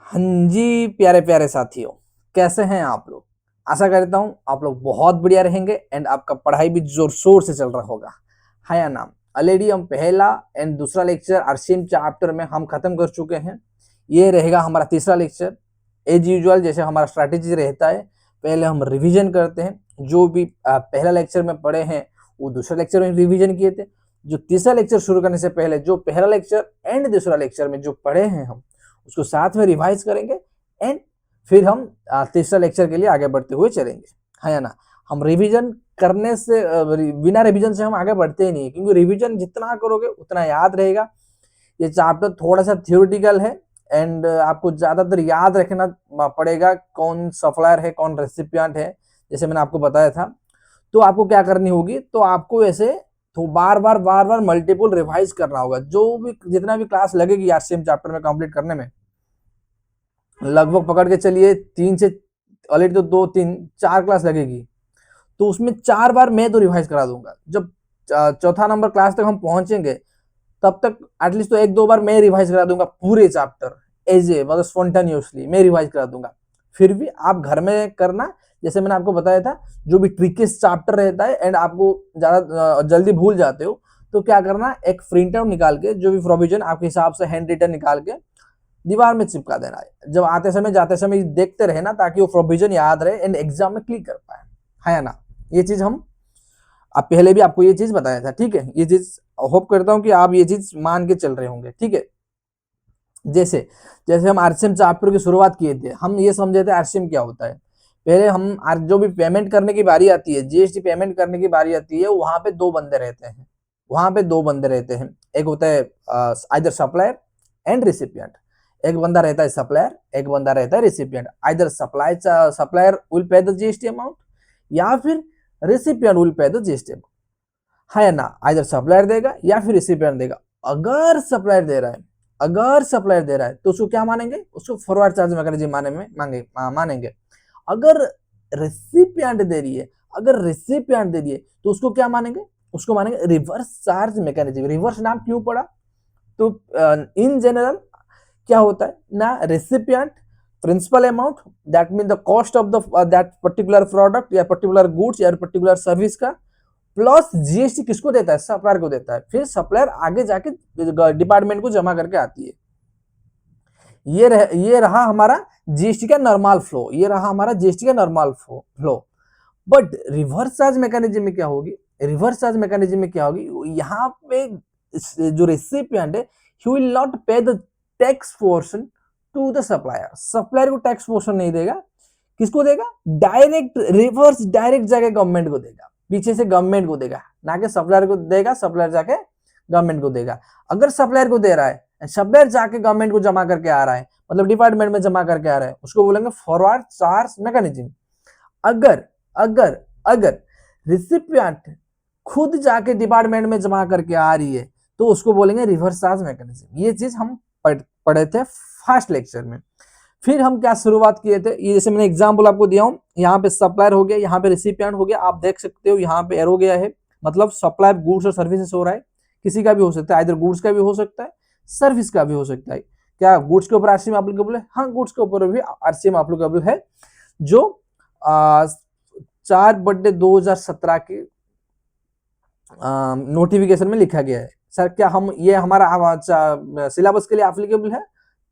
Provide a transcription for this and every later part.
हाँ जी, प्यारे प्यारे साथियों, कैसे हैं आप लोग? आशा करता हूँ आप लोग बहुत बढ़िया रहेंगे एंड आपका पढ़ाई भी जोर शोर से चल रहा होगा। हाँ या ना? ऑलरेडी हम पहला एंड दूसरा लेक्चर आरसीएम चैप्टर में हम खत्म कर चुके हैं। ये रहेगा हमारा तीसरा लेक्चर। एज यूजुअल जैसे हमारा स्ट्रैटेजी रहता है, पहले हम रिवीजन करते हैं। जो भी पहला लेक्चर में पढ़े हैं वो दूसरे लेक्चर में रिवीजन किए थे। जो तीसरा लेक्चर शुरू करने से पहले जो पहला लेक्चर एंड दूसरा लेक्चर में जो पढ़े हैं हम उसको साथ में रिवाइज करेंगे एंड फिर हम तीसरा लेक्चर के लिए आगे बढ़ते हुए चलेंगे। है या ना? हम रिवीजन करने से बिना रिवीजन से हम आगे बढ़ते ही नहीं, क्योंकि रिवीजन जितना करोगे उतना याद रहेगा। ये चैप्टर थोड़ा सा थियोरिटिकल है एंड आपको ज्यादातर याद रखना पड़ेगा कौन सप्लायर है कौन रेसिपिएंट है, जैसे मैंने आपको बताया था। तो आपको क्या करनी होगी, तो आपको ऐसे तो बार बार मल्टीपल रिवाइज करना होगा। जो भी जितना भी क्लास लगेगी आरसीएम चैप्टर में कंप्लीट करने में, लगभग पकड़ के चलिए 3 से ऑलरेडी तो 2 3 4 क्लास लगेगी, तो उसमें 4 बार मैं तो रिवाइज करा दूंगा। जब चौथा नंबर क्लास तक हम पहुंचेंगे तब तक एटलीस्ट तो 1 2 बार मैं रिवाइज करा दूंगा पूरे चैप्टर, एज ए मतलब स्पॉन्टेनियसली मैं रिवाइज करा दूंगा। फिर भी आप घर में करना, जैसे मैंने आपको बताया था, जो भी ट्रिकीस्ट चैप्टर रहता है एंड आपको ज्यादा जल्दी भूल जाते हो, तो क्या करना, एक प्रिंट आउट निकाल के जो भी प्रोविजन आपके हिसाब से हैंड रिटन निकाल के दीवार में चिपका देना है। जब आते समय जाते समय देखते रहे ना, ताकि वो प्रोविजन याद रहे एंड एग्जाम में क्लिक कर पाए। है या ना? ये चीज हम अब पहले भी आपको ये चीज बताया था, ठीक है? ये चीज होप करता हूँ कि आप ये चीज मान के चल रहे होंगे, ठीक है? जैसे जैसे हम आरसीएम चैप्टर की शुरुआत किए थे, हम ये समझे थे आरसीएम क्या होता है। पहले हम जो भी पेमेंट करने की बारी आती है, जीएसटी पेमेंट करने की बारी आती है, वहां पे दो बंदे रहते हैं। वहां पे दो बंदे रहते हैं, एक होता है आइदर सप्लायर एंड रिसिपिएंट। एक बंदा रहता है सप्लायर, एक बंदा रहता है recipient. Either supplier will pay the GST amount या फिर recipient will pay the GST amount. है या ना? आइदर सप्लायर देगा या फिर रिसिपिएंट देगा। अगर सप्लायर दे रहा है, अगर सप्लायर दे रहा है तो उसको क्या मानेंगे? उसको फॉरवर्ड चार्ज मैकेनिज्म मानेंगे। अगर रेसिपिएंट दे रही है, अगर रेसिपिएंट दे रही है तो उसको क्या मानेंगे? उसको मानेंगे रिवर्स चार्ज मैकेनिज्म। रिवर्स नाम क्यों पड़ा? तो इन जनरल क्या होता है ना, recipient principal amount, that mean the cost of the that particular product या पर्टिकुलर गुड्स या पर्टिकुलर सर्विस का, प्लस जीएसटी किसको देता है? सप्लायर को देता है। फिर सप्लायर आगे जाके डिपार्टमेंट को जमा करके आती है। ये रहा हमारा जीएसटी का नॉर्मल फ्लो, ये रहा हमारा जीएसटी का normal flow. But reverse charge mechanism में क्या होगी? रिवर्स चार्ज मैकेनिज्म में क्या होगी, यहाँ पे जो रेसिपिएंट है, he will not pay the tax portion to the supplier. Supplier को टैक्स पोर्शन नहीं देगा। किसको देगा? डायरेक्ट रिवर्स डायरेक्ट जाके गवर्नमेंट को देगा, पीछे से गवर्नमेंट को देगा, ना कि सप्लायर को देगा। सप्लायर जाके गवर्नमेंट को देगा। अगर सप्लायर को दे रहा है, सप्लायर जाके गवर्नमेंट को जमा करके आ रहा है, मतलब डिपार्टमेंट में जमा करके आ रहा है, उसको बोलेंगे फॉरवर्ड चार्ज मैकेनिज्म। अगर अगर अगर रिसिपिएंट खुद जाके डिपार्टमेंट में जमा करके आ रही है तो उसको बोलेंगे रिवर्स चार्ज मैकेनिज्म। ये चीज हम पढ़े थे फर्स्ट लेक्चर में। फिर हम क्या शुरुआत किए थे, ये जैसे मैंने एग्जांपल आपको दिया हूं, यहाँ पे सप्लायर हो गया, यहाँ पे रिसिपिएंट हो गया। आप देख सकते हो यहाँ पे एरो गया है, मतलब सप्लाई गुड्स और सर्विसेज हो रहा है। किसी का भी हो सकता है, इधर गुड्स का भी हो सकता है, सर्विस का भी हो सकता है। क्या गुड्स के ऊपर आरसीएम एप्लीकेबल है? हाँ, गुड्स के ऊपर भी आरसीएम एप्लीकेबल है। जो 4/2017 के नोटिफिकेशन में लिखा गया है। सर क्या हम ये हमारा सिलेबस के लिए एप्लीकेबल है?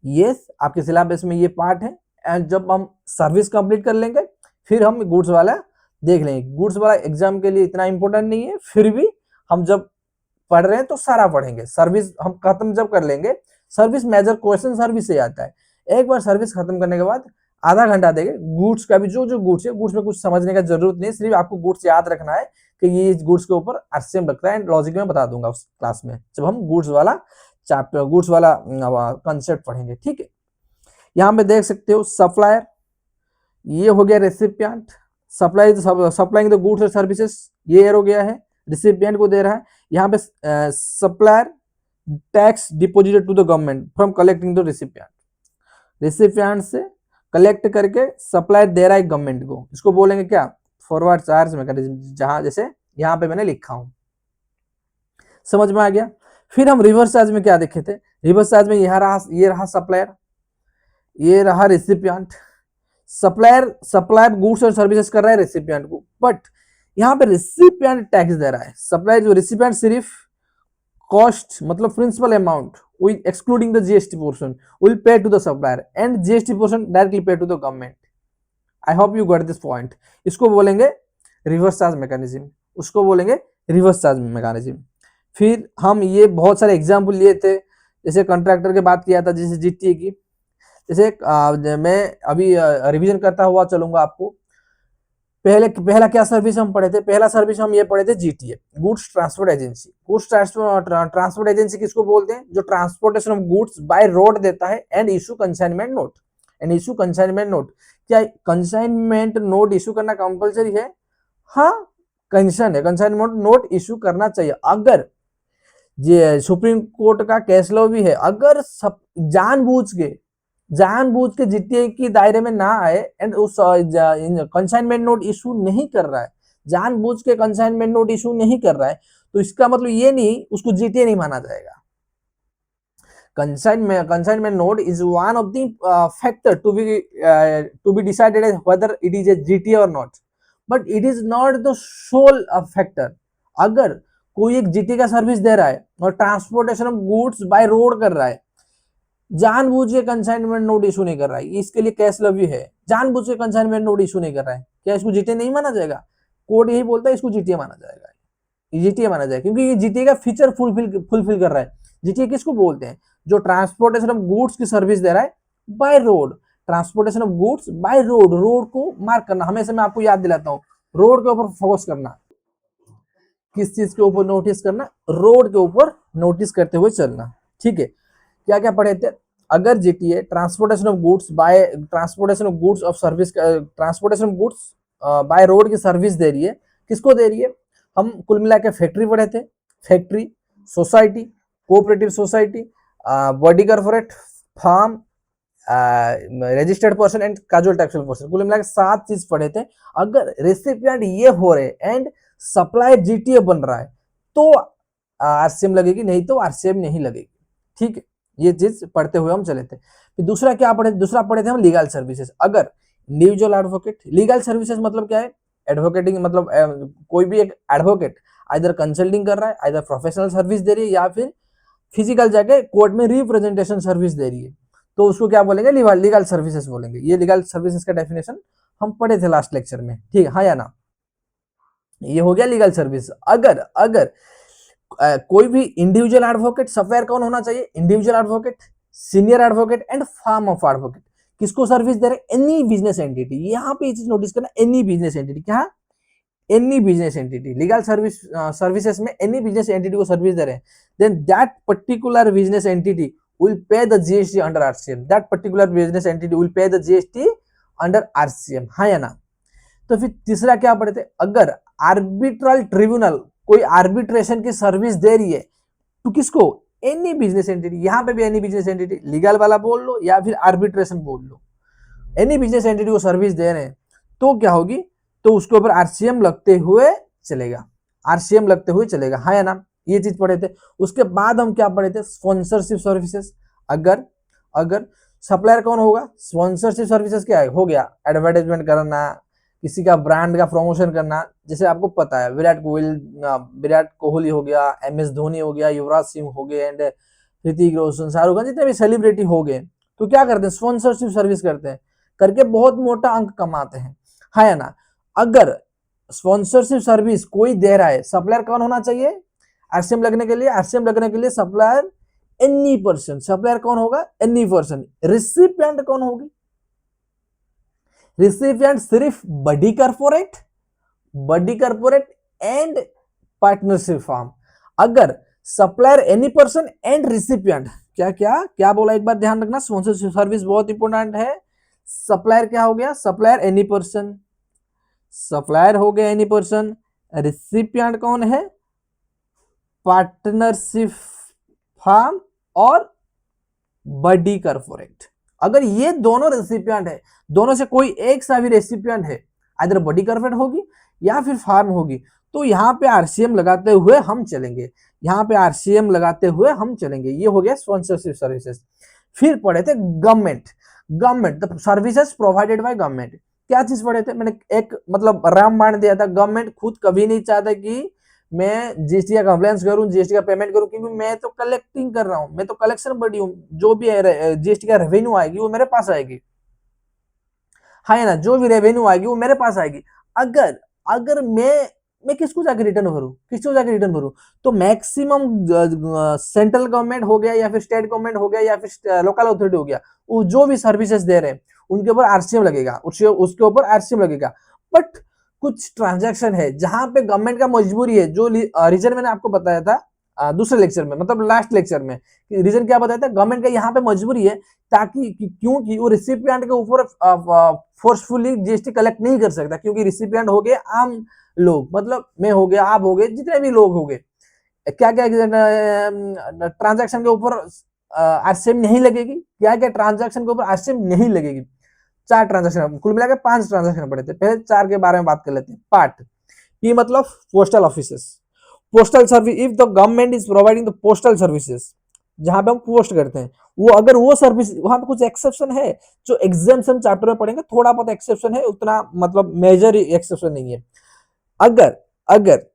यस, आपके सिलेबस में ये पार्ट है। एंड जब हम सर्विस कंप्लीट कर लेंगे फिर हम गुड्स वाला देख लेंगे। गुड्स वाला एग्जाम के लिए इतना इंपॉर्टेंट नहीं है, फिर भी हम जब पढ़ रहे हैं तो सारा पढ़ेंगे। सर्विस हम खत्म जब कर लेंगे, सर्विस मेजर क्वेश्चन सर्विस से आता है। एक बार सर्विस खत्म करने के बाद आधा घंटा देंगे गुड्स का भी। जो गुड्स है, गुड्स में कुछ समझने का जरूरत नहीं है, सिर्फ आपको गुड्स याद रखना है कि ये गुड्स के ऊपर आरसीएम लगता है। लॉजिक में बता दूंगा उस क्लास में जब हम गुड्स वाला चैप्टर, गुड्स वाला कंसेप्ट पढ़ेंगे, ठीक है? यहाँ पे देख सकते हो सप्लायर, ये हो गया रेसिपिएंट। सप्लाइंग द गुड्स और सर्विसेज, ये एरो गया है, रिसिपिएंट को दे रहा है। यहाँ पे supplier tax deposited to the government from collecting the recipient. Recipient से कलेक्ट करके सप्लायर दे रहा है गवर्नमेंट को, इसको बोलेंगे क्या? Forward charge mechanism. जहां जैसे यहाँ पे मैंने लिखा हूं, समझ में आ गया? फिर हम रिवर्स चार्ज में क्या देखे थे? रिवर्स चार्ज में ये रहा सप्लायर, ये रहा रेसिपिएंट, सप्लायर गुड्स और सर्विसेज कर रहा है रेसिपिएंट को, बट यहाँ पे रेसिपिएंट टैक्स दे रहा है। सप्लायर जो रेसिपिएंट सिर्फ कॉस्ट मतलब principal amount will excluding the GST portion will pay to the supplier and GST portion directly pay to the government. I hope you got this point. इसको बोलेंगे reverse charge mechanism, उसको बोलेंगे reverse charge mechanism. फिर हम ये बहुत सारे example लिए थे, जैसे कॉन्ट्रैक्टर की बात किया था, जैसे जीटीए की, जैसे मैं अभी रिवीजन करता हुआ चलूंगा आपको। पहला क्या सर्विस हम पढ़े थे? पहला सर्विस हम ये पढ़े थे GTA, goods transport agency. Goods transport agency किसको बोलते हैं? जो transportation of goods by road देता है and issue consignment note. And issue consignment note, क्या कंसाइनमेंट नोट इशू करना कंपलसरी है? हाँ, कंडीशन है, कंसाइनमेंट नोट इशू करना चाहिए। अगर ये सुप्रीम कोर्ट का केस लॉ भी है, अगर सब जानबूझ के जीटीए की दायरे में ना आए एंड उस कंसाइनमेंट नोट इशू नहीं कर रहा है, जानबूझ के कंसाइनमेंट नोट इशू नहीं कर रहा है, तो इसका मतलब ये नहीं उसको जीटीए नहीं माना जाएगा। consignment note is one of the factor to be decided as whether it is a GTA or not, but it is not the sole factor। अगर कोई एक जीटी का सर्विस दे रहा है और transportation of goods by road कर रहा है, जानबूझ के कंसाइनमेंट नोट इशू नहीं कर रहा है, इसके लिए केस लॉ भी है, जानबूझ के कंसाइनमेंट नोट इशू नहीं कर रहा है, क्या इसको जीटीए नहीं माना जाएगा? कोर्ट यही बोलता है इसको जीटीए माना जाएगा, जीटीए माना जाएगा, क्योंकि ये जीटीए का फीचर फुलफिल कर रहा है। जीटीए किसको बोलते हैं? जो ट्रांसपोर्टेशन ऑफ गुड्स की सर्विस दे रहा है by road, transportation of goods by road. Road को मार्क करना, हमेशा मैं आपको याद दिलाता हूँ, रोड के ऊपर फोकस करना। किस चीज के ऊपर नोटिस करना? रोड के ऊपर नोटिस करते हुए चलना। ठीक है, क्या क्या पढ़े थे? अगर GTA transportation of goods by road की सर्विस दे रही है, किसको दे रही है? हम कुल मिला के फैक्ट्री पढ़े थे, factory, society, cooperative society, body corporate, firm, registered person and casual taxable person, कुल मिला के 7 चीज पढ़े थे। अगर रेसिपिएंट ये हो रहे एंड सप्लायर जीटीए बन रहा है तो आरसीएम लगेगी, नहीं तो आरसीएम नहीं लगेगी। ठीक है, ये चीज पढ़ते हुए हम चले थे। फिर दूसरा क्या पढ़े? दूसरा पढ़े थे हम लीगल सर्विसेज। अगर इंडिविजुअल एडवोकेट, लीगल सर्विसेज मतलब क्या है? एडवोकेटिंग मतलब कोई भी एक एडवोकेट आइदर कंसल्टिंग कर रहा है, आइदर प्रोफेशनल सर्विस दे रही है, या फिर फिजिकल जाके कोर्ट में रिप्रेजेंटेशन सर्विस दे रही है, तो उसको क्या बोलेंगे? लीगल सर्विसेज बोलेंगे। ये लीगल सर्विसेज का डेफिनेशन हम पढ़े थे लास्ट लेक्चर में। ठीक है, हाँ या ना? ये हो गया लीगल सर्विस। अगर कोई भी इंडिविजुअल एडवोकेट, सप्लायर कौन होना चाहिए? Individual advocate, senior advocate and firm of advocate. किसको सर्विस दे रहे? Any business entity. यहाँ पे ये चीज नोटिस करना, एनी बिजनेस एंटिटी। क्या? Any business entity. Legal services में एनी बिजनेस एंटिटी को सर्विस दे रहे हैं, then that particular business entity will pay the GST under RCM। that particular business entity will pay the GST under RCM। हाँ या ना? तो फिर तीसरा क्या पढ़े थे? अगर आर्बिट्रल ट्रिब्यूनल कोई आर्बिट्रेशन की सर्विस दे रही है तो किसको? Any business entity. यहाँ पे भी एनी बिजनेस एंटिटी, लीगल वाला बोल लो या फिर आर्बिट्रेशन बोल लो, एनी बिजनेस एंटिटी को सर्विस दे रहे हैं तो क्या होगी? तो उसके ऊपर आरसीएम लगते हुए चलेगा, आरसीएम लगते हुए चलेगा। हाँ या ना? ये चीज पढ़े थे। उसके बाद हम क्या पढ़े थे? Sponsorship services. अगर सप्लायर कौन होगा? स्पॉन्सरशिप सर्विसेज क्या है? हो गया एडवर्टाइजमेंट करना, किसी का ब्रांड का प्रमोशन करना। जैसे आपको पता है विराट कोहली हो गया, MS धोनी हो गया, युवराज सिंह हो गए एंड ऋतिक रोशन, शाहरुख खान, जितने भी सेलिब्रिटी हो गए, तो क्या करते हैं? स्पॉन्सरशिप सर्विस करते हैं, करके बहुत मोटा अंक कमाते हैं। हाँ या ना? अगर स्पॉन्सरशिप सर्विस कोई दे रहा है, सप्लायर कौन होना चाहिए? आरसीएम लगने के लिए सप्लायर एनी पर्सन। सप्लायर कौन होगा? Any person. रिसिपिएंट कौन होगी? रिसिपिएंट सिर्फ बड़ी कॉर्पोरेट एंड पार्टनरशिप फर्म। अगर supplier any person and recipient, क्या बोला? एक बार ध्यान रखना, स्पॉन्सरशिप सर्विस बहुत इंपॉर्टेंट है। सप्लायर क्या हो गया? सप्लायर एनी पर्सन, सप्लायर हो गया एनी पर्सन। रिसिपिएंट कौन है? पार्टनरशिप फर्म और बड़ी कॉर्पोरेट। अगर ये दोनों रेसिपिएंट है, दोनों से कोई एक सा भी रेसिपिएंट है, इधर बड़ी कॉर्पोरेट होगी या फिर फार्म होगी, तो यहाँ पे आरसीएम लगाते हुए हम चलेंगे, ये हो गया स्पॉन्सरशिप सर्विसेज। फिर पढ़े थे government. Government, the services provided by government. क्या चीज पढ़े थे मैंने, एक मतलब रामबाण दिया था, गवर्नमेंट खुद कभी नहीं चाहता कि मैं जीएसटी का कंप्लेंस करूं, जीएसटी का पेमेंट करूं, क्योंकि मैं तो कलेक्टिंग कर रहा हूं, मैं तो कलेक्शन बॉडी हूं, जो भी जीएसटी का रेवेन्यू आएगी वो मेरे पास आएगी, हाँ है ना, जो भी रेवेन्यू आएगी वो मेरे पास आएगी। अगर अगर मैं किसको जाके रिटर्न भरूं, किसको जाके रिटर्न भरूं, तो मैक्सिमम सेंट्रल गवर्नमेंट हो गया या फिर स्टेट गवर्नमेंट हो गया या फिर लोकल अथॉरिटी हो गया, वो जो भी सर्विसेज दे रहे हैं उनके ऊपर आरसीएम लगेगा, उसके ऊपर आरसीएम लगेगा। बट कुछ ट्रांजैक्शन है जहां पे गवर्नमेंट का मजबूरी है, जो रीजन मैंने आपको बताया था दूसरे लेक्चर में, मतलब लास्ट लेक्चर में, रीजन क्या बताया था, गवर्नमेंट का यहाँ पे मजबूरी है ताकि क्योंकि वो रिसिपिएंट के ऊपर फोर्सफुली जीएसटी कलेक्ट नहीं कर सकता, क्योंकि रिसिपिएंट हो गए आम लोग, मतलब मैं हो गया, आप हो गए, जितने भी लोग हो गए, क्या क्या ट्रांजैक्शन के ऊपर आरसीएम नहीं लगेगी, क्या क्या ट्रांजैक्शन के ऊपर आरसीएम नहीं लगेगी। 4 ट्रांजैक्शन, कुल मिलाकर 5 ट्रांजैक्शन पड़े थे, पहले 4 के बारे में बात कर लेते हैं। पार्ट पी मतलब postal offices, postal service, if the government is providing the postal services, जहां पे हम पोस्ट करते हैं, वो अगर वो सर्विस, वहां पे कुछ एक्सेप्शन है जो एग्जाम्पशन चैप्टर में पढ़ेंगे, थोड़ा बहुत एक्सेप्शन है, उतना मतलब मेजर एक्सेप्शन नहीं है। अगर अगर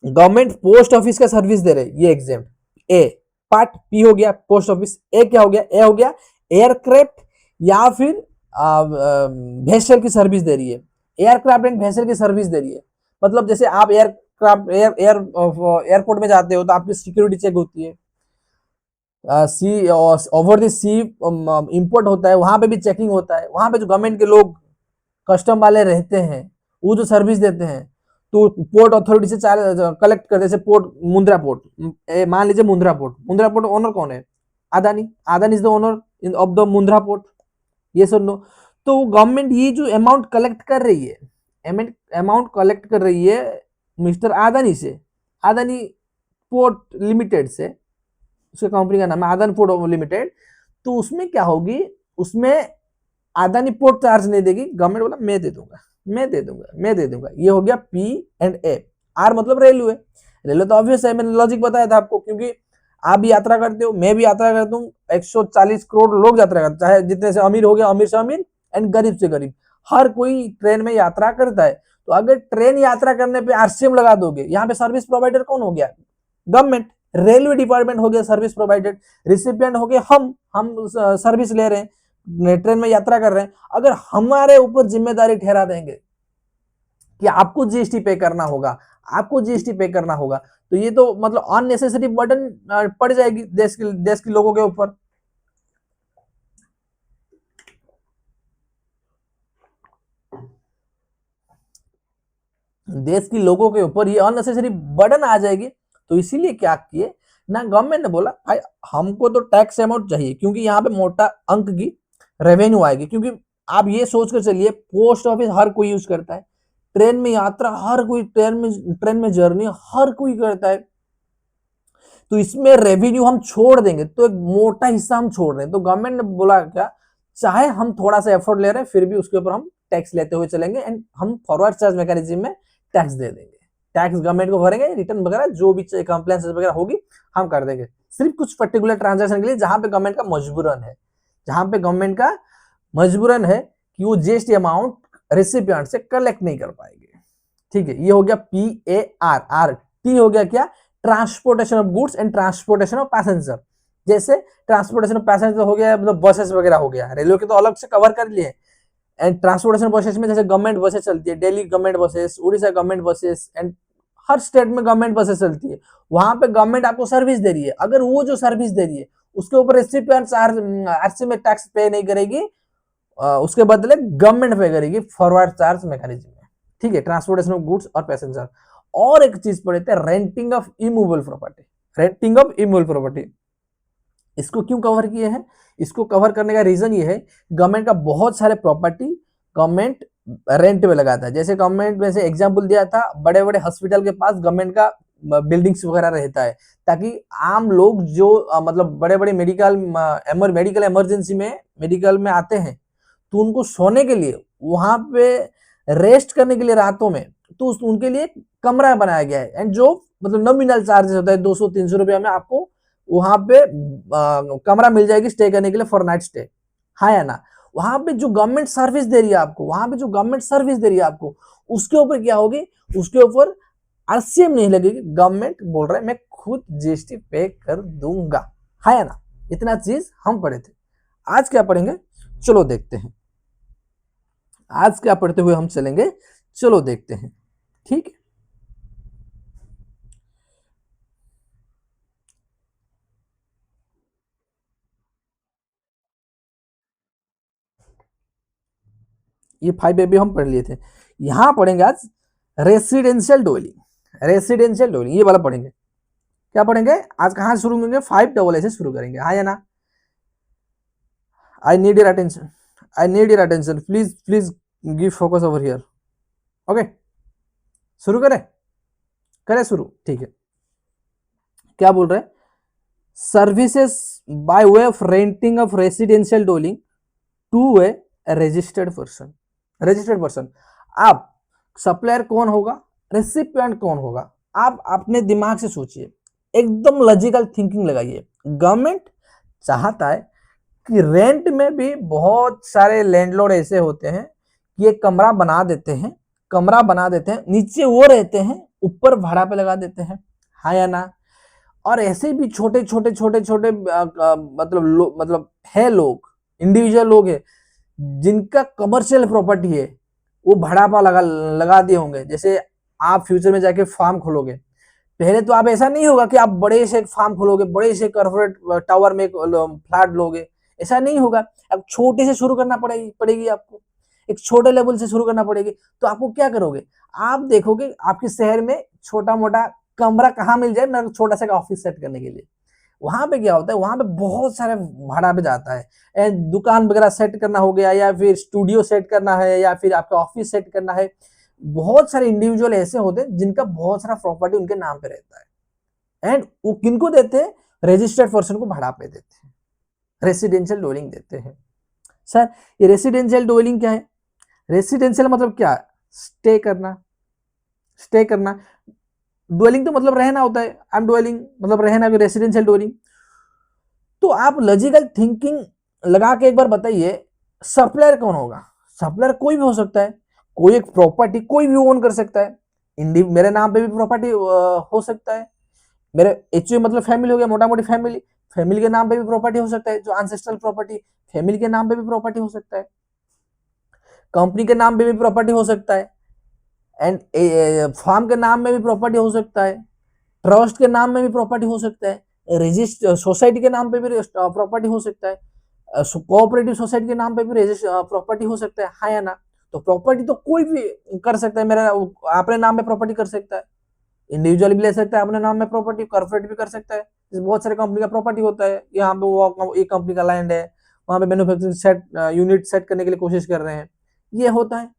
गवर्नमेंट पोस्ट ऑफिस का सर्विस दे रहे, ये एग्जाम ए, पार्ट पी हो गया पोस्ट ऑफिस, ए क्या हो गया, ए हो गया एयरक्राफ्ट या फिर वेसल की सर्विस दे रही है, एयरक्राफ्ट एंड वेसल की सर्विस दे रही है, मतलब जैसे आप एयरपोर्ट में जाते हो तो आपकी सिक्योरिटी चेक होती है, सी ओवर द सी इंपोर्ट होता है, वहां पे भी चेकिंग होता है, वहां पे जो गवर्नमेंट के लोग कस्टम वाले रहते हैं वो जो सर्विस देते हैं, तो पोर्ट अथॉरिटी से कलेक्ट करते, जैसे पोर्ट मुंद्रा पोर्ट, मान लीजिए Mundra port, Mundra port owner कौन है, Adani, Adani is the owner of the Mundra port, ये सुन लो। तो गवर्नमेंट ये जो अमाउंट कलेक्ट कर रही है, अमाउंट कलेक्ट कर रही है मिस्टर अदानी से, अदानी पोर्ट लिमिटेड से, उसके कंपनी का नाम है अदानी पोर्ट लिमिटेड, तो उसमें क्या होगी, उसमें अदानी पोर्ट चार्ज नहीं देगी, गवर्नमेंट बोला मैं दे दूंगा, मैं दे दूंगा, मैं दे दूंगा। ये हो गया पी एंड ए। आर मतलब रेलवे, रेलवे तो ऑब्वियस है, मैंने लॉजिक बताया था आपको, क्योंकि आप भी यात्रा करते हो, मैं भी यात्रा करता हूँ, 140 करोड़ लोग यात्रा करते, चाहे जितने से अमीर हो गया, अमीर से अमीर एंड गरीब से गरीब, हर कोई ट्रेन में यात्रा करता है। तो अगर ट्रेन यात्रा करने पे आरसीएम लगा दोगे, यहाँ पे सर्विस प्रोवाइडर कौन हो गया, गवर्नमेंट, रेलवे डिपार्टमेंट हो गया सर्विस प्रोवाइडर, रिसिपिएंट हो गए हम सर्विस ले रहे हैं, ट्रेन में यात्रा कर रहे हैं, अगर हमारे ऊपर जिम्मेदारी ठहरा देंगे कि आपको जीएसटी पे करना होगा, आपको जीएसटी पे करना होगा, तो ये तो मतलब अननेसेसरी बर्डन पड़ जाएगी देश के लोगों के ऊपर। देश के लोगों के ऊपर ये अननेसेसरी बर्डन आ जाएगी, तो इसीलिए क्या किए ना, गवर्नमेंट ने बोला भाई हमको तो टैक्स अमाउंट चाहिए, क्योंकि यहाँ पे मोटा अंक की रेवेन्यू आएगी, क्योंकि आप ये सोच कर चलिए पोस्ट ऑफिस हर कोई यूज करता है, ट्रेन में यात्रा हर कोई, ट्रेन में जर्नी हर कोई करता है, तो इसमें रेवेन्यू हम छोड़ देंगे तो एक मोटा हिस्सा हम छोड़ रहे हैं, तो गवर्नमेंट ने बोला क्या, चाहे हम थोड़ा सा एफर्ट ले रहे हैं फिर भी उसके ऊपर हम टैक्स लेते हुए चलेंगे, एंड हम फॉरवर्ड चार्ज मैकेनिज्म में टैक्स दे देंगे, टैक्स गवर्नमेंट को भरेंगे, रिटर्न वगैरह जो भी कंप्लेंस वगैरह होगी हम कर देंगे, सिर्फ कुछ पर्टिकुलर ट्रांजेक्शन के लिए जहां पे गवर्नमेंट का मजबूरन है, जहां पे गवर्नमेंट का मजबूरन है कि वो जीएसटी अमाउंट रेसिपिएंट से कलेक्ट नहीं कर पाएंगे। ठीक है, ये हो गया P A R. R T हो गया क्या, transportation of goods and transportation of passenger, जैसे ट्रांसपोर्टेशन ऑफ पैसेंजर हो गया, मतलब बसेस वगैरह हो गया, रेलवे के तो अलग से कवर कर लिए, एंड ट्रांसपोर्टेशन बसेस में जैसे गवर्नमेंट बसेस चलती है, Delhi government buses, Orissa government buses, and her state में गवर्नमेंट बसेस चलती है, वहां पे गवर्नमेंट आपको सर्विस दे रही है, अगर वो जो सर्विस दे रही है उसके ऊपर रेसिपिएंट आरसी में टैक्स पे नहीं करेगी, उसके बदले गवर्नमेंट पे करेगी फॉरवर्ड चार्ज मैकेनिज्म में। ठीक है, ट्रांसपोर्टेशन ऑफ गुड्स और पैसेंजर। और एक चीज पढ़े थे, renting of immovable property, renting of immovable property, इसको क्यों कवर किए हैं, इसको कवर करने का रीजन ये है, गवर्नमेंट का बहुत सारे प्रॉपर्टी गवर्नमेंट रेंट पे लगाता है, जैसे गवर्नमेंट में से एग्जांपल दिया था, बड़े बड़े हॉस्पिटल के पास गवर्नमेंट का बिल्डिंग्स वगैरह रहता है, ताकि आम लोग जो मतलब बड़े बड़े मेडिकल इमरजेंसी में मेडिकल में आते हैं, तो उनको सोने के लिए, वहां पे रेस्ट करने के लिए रातों में, तो उनके लिए कमरा बनाया गया है, एंड जो मतलब नॉमिनल चार्जेस होता है 200-300 रुपया में आपको वहां पे कमरा मिल जाएगी स्टे करने के लिए फॉर नाइट स्टे। हाँ या ना। वहां पे जो गवर्नमेंट सर्विस दे रही है आपको, वहां पे जो गवर्नमेंट सर्विस दे रही है आपको, उसके ऊपर क्या होगी, उसके ऊपर आरसीएम नहीं लगेगी। गवर्नमेंट बोल रहा है मैं खुद जीएसटी पे कर दूंगा, है या ना। इतना चीज हम पढ़े थे। आज क्या पढ़ेंगे, चलो देखते हैं। आज क्या पढ़ते हुए हम चलेंगे, चलो देखते हैं। ठीक है, ये 5 ए हम पढ़ लिए थे। यहां पढ़ेंगे आज रेसिडेंशियल डोलिंग। रेसिडेंशियल डोलिंग ये वाला पढ़ेंगे। क्या पढ़ेंगे आज, कहां शुरू करेंगे, 5 से शुरू करेंगे, हाँ या ना। I need your attention, I need your attention, please please give focus over here. Okay, शुरू करें, करें शुरू, ठीक है। क्या बोल रहे हैं, services by way of renting of residential dwelling to a registered person. Registered person, आप सप्लायर कौन होगा, रेसिपिएंट कौन होगा, आप अपने दिमाग से सोचिए, एकदम लॉजिकल थिंकिंग लगाइए। गवर्नमेंट चाहता है कि रेंट में भी बहुत सारे लैंडलॉर्ड ऐसे होते हैं कि एक कमरा बना देते हैं, कमरा बना देते हैं, नीचे वो रहते हैं, ऊपर भाड़ा पे लगा देते हैं, हाँ या ना। और ऐसे भी छोटे छोटे छोटे छोटे मतलब है लोग, इंडिविजुअल लोग है जिनका कमर्शियल प्रॉपर्टी है, वो भाड़ा पर लगा दिए होंगे। जैसे आप फ्यूचर में जाके फार्म खोलोगे, पहले तो आप ऐसा नहीं होगा कि आप बड़े से फार्म खोलोगे, बड़े से कॉर्पोरेट टावर में फ्लैट लोगे, ऐसा नहीं होगा। अब छोटे से शुरू करना पड़ेगी आपको, एक छोटे लेवल से शुरू करना पड़ेगी। तो आपको क्या करोगे, आप देखोगे आपके शहर में छोटा मोटा कमरा कहाँ मिल जाए मेरा छोटा सा ऑफिस सेट करने के लिए। वहां पे क्या होता है, वहां पे बहुत सारे भाड़ा पे जाता है, दुकान वगैरह सेट करना हो गया, या फिर स्टूडियो सेट करना है, या फिर आपका ऑफिस सेट करना है। बहुत सारे इंडिविजुअल ऐसे होते हैं जिनका बहुत सारा प्रॉपर्टी उनके नाम पे रहता है, एंड वो किनको देते हैं, रजिस्टर्ड पर्सन को भाड़ा पे देते हैं, रेसिडेंशियल डोलिंग देते हैं। सर ये रेसिडेंशियल डोलिंग क्या है, रेसिडेंशियल मतलब क्या, स्टे करना, स्टे करना। ड्वेलिंग तो मतलब रहना होता है, आई एम ड्वेलिंग मतलब रहना, रेसिडेंशियल डोलिंग। तो आप लॉजिकल थिंकिंग लगा के एक बार बताइए, सप्लायर कौन होगा। सप्लायर कोई भी हो सकता है, कोई एक प्रॉपर्टी कोई भी ओन कर सकता है। मेरे नाम पे भी प्रॉपर्टी हो सकता है, मेरे एच मतलब फैमिली हो गया, मोटा मोटी फैमिली, फैमिली के नाम पे भी प्रॉपर्टी हो सकता है, जो एंसेस्ट्रल प्रॉपर्टी, फैमिली के नाम पे भी प्रॉपर्टी हो सकता है, कंपनी के नाम पे भी प्रॉपर्टी हो सकता है, एंड फार्म के नाम में भी प्रॉपर्टी हो सकता है, ट्रस्ट के नाम में भी प्रॉपर्टी हो सकता है, रजिस्टर सोसाइटी के नाम पे भी प्रॉपर्टी हो सकता है, कोऑपरेटिव सोसाइटी के नाम पे भी प्रॉपर्टी हो सकता है, हाँ या ना। तो प्रॉपर्टी तो कोई भी कर सकता है, मेरा अपने नाम में प्रॉपर्टी कर सकता है, इंडिविजुअल भी ले सकता है अपने नाम में प्रॉपर्टी, कॉर्पोरेट भी कर सकता है। बहुत सारे कंपनी का प्रॉपर्टी होता है, यहाँ पे वो एक कंपनी का लैंड है, वहां पे मैन्युफैक्चरिंग सेट यूनिट सेट करने के लिए कोशिश कर रहे हैं, ये होता है।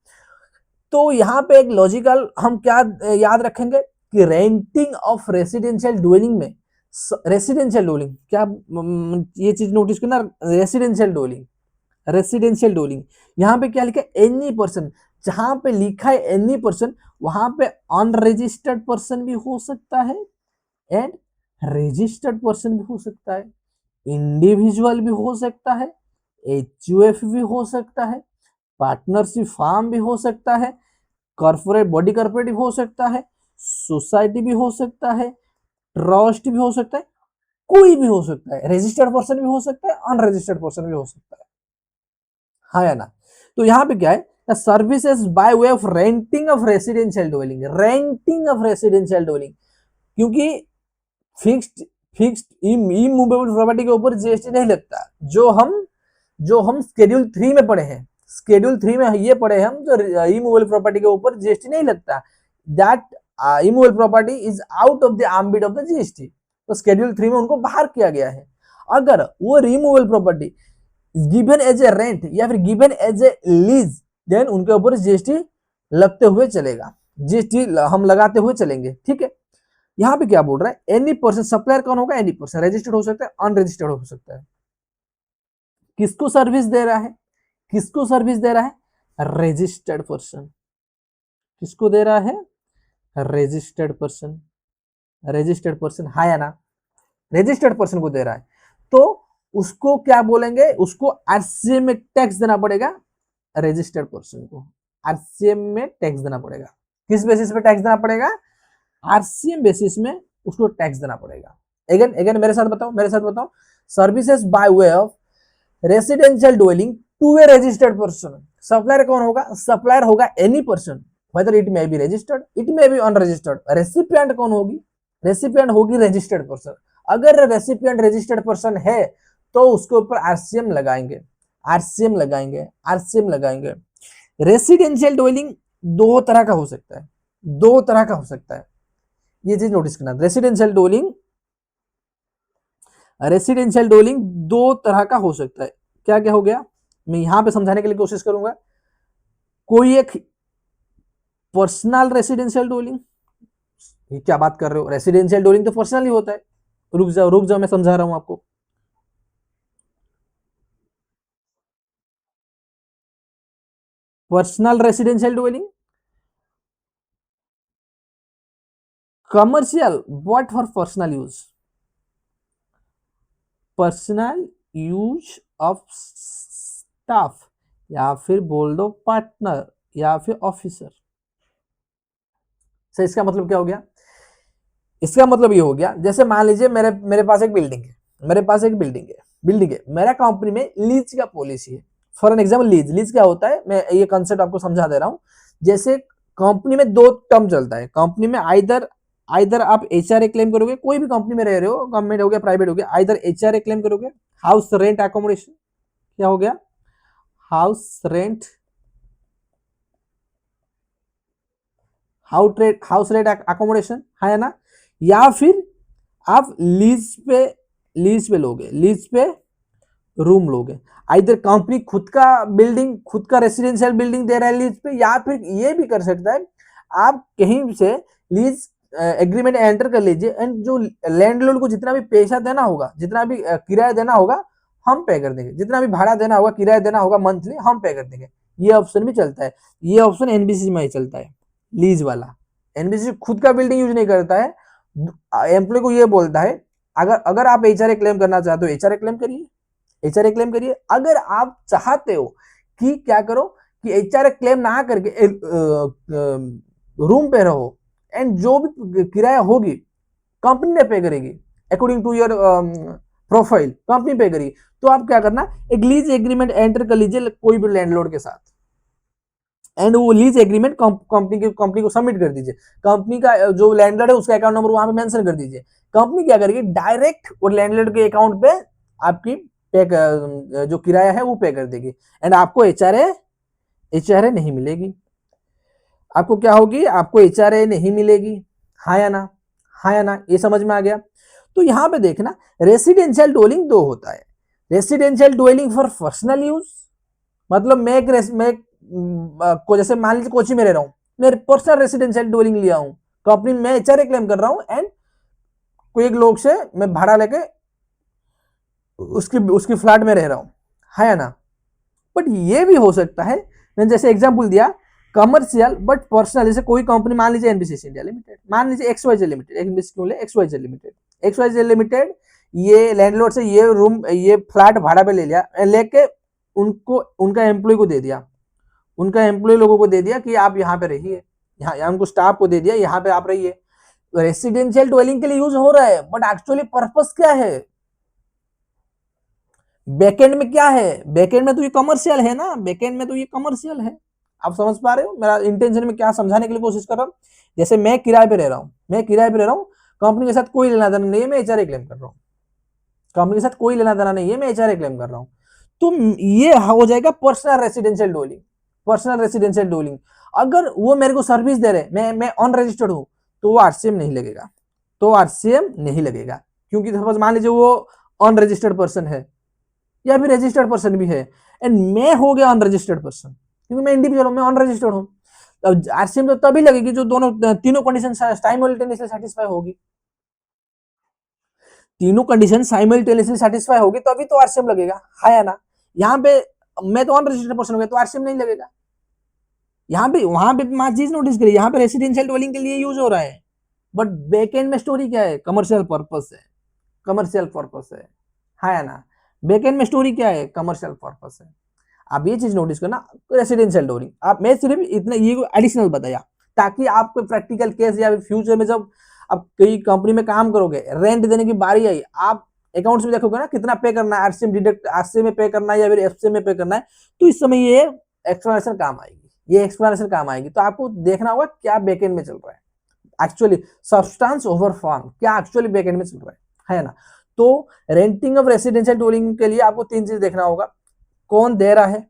तो यहाँ पे एक लॉजिकल हम क्या याद रखेंगे कि रेंटिंग ऑफ रेसिडेंशियल डुएलिंग में, रेसिडेंशियल डोलिंग क्या, ये चीज नोटिस करना, रेसिडेंशियल डोलिंग, रेसिडेंशियल डोलिंग, यहाँ पे क्या लिखा है, एनी पर्सन। जहां पे लिखा है एनी पर्सन, वहां पे अनरजिस्टर्ड पर्सन भी हो सकता है एंड रजिस्टर्ड पर्सन भी हो सकता है, इंडिविजुअल भी हो सकता है, एचयूएफ भी हो सकता है, पार्टनरशिप फार्म भी हो सकता है, कॉर्पोरेट बॉडी कॉर्पोरेटिव हो सकता है, सोसाइटी भी हो सकता है, ट्रस्ट भी हो सकता है, कोई भी हो सकता है, रजिस्टर्ड पर्सन भी हो सकता है, अनरजिस्टर्ड पर्सन भी हो सकता है, हाँ या ना। तो यहाँ पे क्या है, services by way of renting of residential dwelling, renting of residential dwelling, क्योंकि फिक्स्ड फिक्स्ड इमूवेबल प्रॉपर्टी के ऊपर जीएसटी नहीं लगता। जो हम शेड्यूल 3 में पढ़े हैं, शेड्यूल 3 में ये पढ़े हैं हम, जो इमूवेबल प्रॉपर्टी के ऊपर जीएसटी नहीं लगता, that immovable property is out of the ambit of the GST. तो शेड्यूल 3 में उनको बाहर किया गया है। अगर वो removable property given as a rent या फिर given as a lease, then उनके ऊपर जीएसटी लगते हुए चलेगा, जीएसटी हम लगाते हुए चलेंगे, ठीक है। यहाँ पे क्या बोल रहा है, एनी पर्सन, सप्लायर कौन होगा, एनी पर्सन, रजिस्टर्ड हो सकता है, अनरजिस्टर्ड हो सकता है। किसको सर्विस दे रहा है, किसको सर्विस दे रहा है, रजिस्टर्ड पर्सन। किसको दे रहा है, रजिस्टर्ड पर्सन, रजिस्टर्ड पर्सन, हाँ या ना, रजिस्टर्ड पर्सन को दे रहा है। तो उसको क्या बोलेंगे, उसको आरसीएम में टैक्स देना पड़ेगा रजिस्टर्ड पर्सन को, आरसीएम में टैक्स देना पड़ेगा। किस बेसिस पे टैक्स देना पड़ेगा, आरसीएम बेसिस में उसको टैक्स देना पड़ेगा। अगेन अगेन मेरे साथ बताओ, मेरे साथ बताओ, services by way of residential dwelling to a registered person. Supplier कौन होगा, सप्लायर होगा any person, whether it may be registered it may be unregistered. Recipient कौन होगी, रेसिपिएंट होगी रजिस्टर्ड पर्सन। अगर रेसिपिएंट रजिस्टर्ड पर्सन है तो उसके ऊपर आरसीएम लगाएंगे, आरसीएम लगाएंगे, आरसीएम लगाएंगे। रेसिडेंशियल डवेलिंग दो तरह का हो सकता है, दो तरह का हो सकता है, ये चीज नोटिस करना। रेसिडेंशियल डवेलिंग, रेसिडेंशियल डवेलिंग दो तरह का हो सकता है। क्या क्या हो गया, मैं यहां पे समझाने के लिए कोशिश करूंगा। कोई एक पर्सनल रेसिडेंशियल डवेलिंग, ये क्या बात कर रहे हो, रेसिडेंशियल डवेलिंग तो पर्सनल ही होता है। रुक जाओ रुक जाओ, मैं समझा रहा हूं आपको। Personal residential dwelling, commercial but for personal use, personal use of staff, या फिर बोल दो पार्टनर या फिर ऑफिसर। सो इसका मतलब क्या हो गया, इसका मतलब ये हो गया, जैसे मान लीजिए मेरे मेरे पास एक बिल्डिंग है, मेरे पास एक बिल्डिंग है, मेरा कंपनी में लीज का पॉलिसी है। For an example, lease lease क्या होता है, मैं ये कंसेप्ट आपको समझा दे रहा हूं। जैसे कंपनी में दो टर्म चलता है, कंपनी में आइदर आइदर आप एचआरए क्लेम करोगे, कोई भी कंपनी में रह रहे हो, गवर्नमेंट हो गया प्राइवेट हो गया, आइदर एचआरए क्लेम करोगे, हाउस रेंट एकोमोडेशन, क्या हो गया, house rent, house rent accommodation है ना, या फिर आप लीज पे लोगे, लीज पे रूम लोगे। इधर कंपनी खुद का बिल्डिंग, खुद का रेसिडेंशियल बिल्डिंग दे रहा है लीज पे, या फिर ये भी कर सकता है आप कहीं से लीज एग्रीमेंट एंटर कर लीजिए, एंड जो लैंडलॉर्ड को जितना भी पैसा देना होगा, जितना भी किराया देना होगा हम पे कर देंगे, जितना भी भाड़ा देना होगा, किराया देना होगा मंथली, हम पे कर देंगे। ये ऑप्शन भी चलता है, ये ऑप्शन एनबीसी में ही चलता है, लीज वाला। एनबीसी खुद का बिल्डिंग यूज नहीं करता है, एम्प्लॉय को ये बोलता है अगर अगर आप एचआरए क्लेम करना चाहते हो एचआरए क्लेम करिए, एचआरए क्लेम करिए। अगर आप चाहते हो कि क्या करो कि एचआरए क्लेम ना करके रूम पे रहो, एंड जो भी किराया होगी कंपनी ने पे करेगी, according to your profile company pay करेगी। तो आप क्या करना, एक लीज एग्रीमेंट एंटर कर लीजिए कोई भी लैंडलॉर्ड के साथ, एंड वो लीज एग्रीमेंट कंपनी को सबमिट कर दीजिए। कंपनी का जो लैंडलॉर्ड है उसका अकाउंट नंबर वहां पे मेंशन कर दीजिए। कंपनी क्या करेगी, डायरेक्ट वो लैंडलॉर्ड के अकाउंट पे आपकी पे जो किराया है वो पे कर देगी, एंड आपको एचआरए नहीं मिलेगी। आपको क्या होगी, आपको एचआरए नहीं मिलेगी। हाँ या ना, हाँ या ना, ये समझ में आ गया। तो यहां पे देखना, रेसिडेंशियल डवेलिंग दो होता है, residential dwelling for personal use, मतलब मैं को जैसे मान लीजिए कोची में रह रहा हूँ, मैं पर्सनल रेसिडेंशियल डवेलिंग लिया हूँ, कंपनी में एचआरए क्लेम कर रहा हूँ, एंड कोई एक लोग से मैं भाड़ा लेके उसकी उसकी फ्लैट में रह रहा हूँ, है ना। बट ये भी हो सकता है, मैंने जैसे एग्जांपल दिया कमर्शियल बट पर्सनल, जैसे कोई कंपनी मान लीजिए एनबीसीसी इंडिया लिमिटेड, मान लीजिए एक्सवाईजेड लिमिटेड, एनबीसी क्यों ले, एक्सवाईजेड लिमिटेड, एक्सवाईजेड लिमिटेड ये लैंडलॉर्ड से ये रूम ये फ्लैट भाड़ा पे ले लिया, लेके उनको उनका एम्प्लॉय को दे दिया, उनका एम्प्लॉय लोगों को दे दिया कि आप यहाँ पे रहिए, यहाँ उनको स्टाफ को दे दिया यहाँ पे आप रहिए। रेसिडेंशियल डवेलिंग के लिए यूज हो रहा है, बट एक्चुअली पर्पस क्या है, बैकएंड में क्या है, बैकएंड में तो ये कमर्शियल है ना, बैकएंड में तो ये कमर्शियल है। आप समझ पा रहे हो मेरा इंटेंशन में क्या समझाने के लिए कोशिश कर रहा हूँ। जैसे मैं किराए पे रह रहा हूँ, मैं किराए पे रह रहा हूँ, कंपनी के साथ कोई लेना देना नहीं है, मैं एचआरए क्लेम कर रहा हूँ, कंपनी के साथ कोई लेना देना नहीं है, मैं एचआरए क्लेम कर रहा हूँ। तो ये हो जाएगा personal residential dwelling, personal residential dwelling. अगर वो मेरे को सर्विस दे रहे, मैं अनरजिस्टर्ड हूँ, तो वो आरसीएम नहीं लगेगा, तो आरसीएम नहीं लगेगा, क्योंकि सपोज मान लीजिए वो अनरजिस्टर्ड पर्सन है या फिर रजिस्टर्ड पर्सन भी है, एंड मैं हो गया अनरजिस्टर्ड पर्सन, क्योंकि मैं इंडिविजुअल हूं, मैं अनरजिस्टर्ड हूं। अब आरसीएम तो तभी लगेगी जो दोनों तीनों कंडीशन साइमल्टेनियसली सेटिस्फाई होगी, तीनों कंडीशन साइमल्टेनियसली सेटिस्फाई होगी तो अभी तो आरसीएम लगेगा, है या ना। यहाँ पे मैं तो अनरजिस्टर्ड पर्सन हो गया तो आरसीएम नहीं लगेगा। यहाँ पे वहां पे चीज नोटिस करिए, यहाँ पे रेसिडेंशियल डवेलिंग के लिए यूज हो रहा है, बट बैक एंड में स्टोरी क्या है, कमर्शियल पर्पस है, कमर्शियल पर्पस है या ना। बैकएंड में स्टोरी क्या है, कमर्शियल पर्पस है। आप ये चीज नोटिस करना, रेसिडेंशियल डोलिंग। आप मैं सिर्फ इतना ये एडिशनल बताया ताकि आपको प्रैक्टिकल केस या फ्यूचर में जब आप कई कंपनी में काम करोगे, रेंट देने की बारी आई, आप अकाउंट्स में देखोगे ना कितना पे करना है, आरसीएम डिडक्ट आरसीएम में पे करना है या फिर एफसीएम में पे करना है, तो इस समय ये एक्सप्लेनेशन काम आएगी, ये एक्सप्लेनेशन काम आएगी। तो आपको देखना होगा क्या बैकएंड में चल रहा है एक्चुअली, सब्सटेंस ओवर फॉर्म क्या एक्चुअली बैकएंड में चल रहा है ना। तो रेंटिंग ऑफ रेसिडेंशियल डोलिंग के लिए आपको तीन चीज देखना होगा, कौन दे रहा है,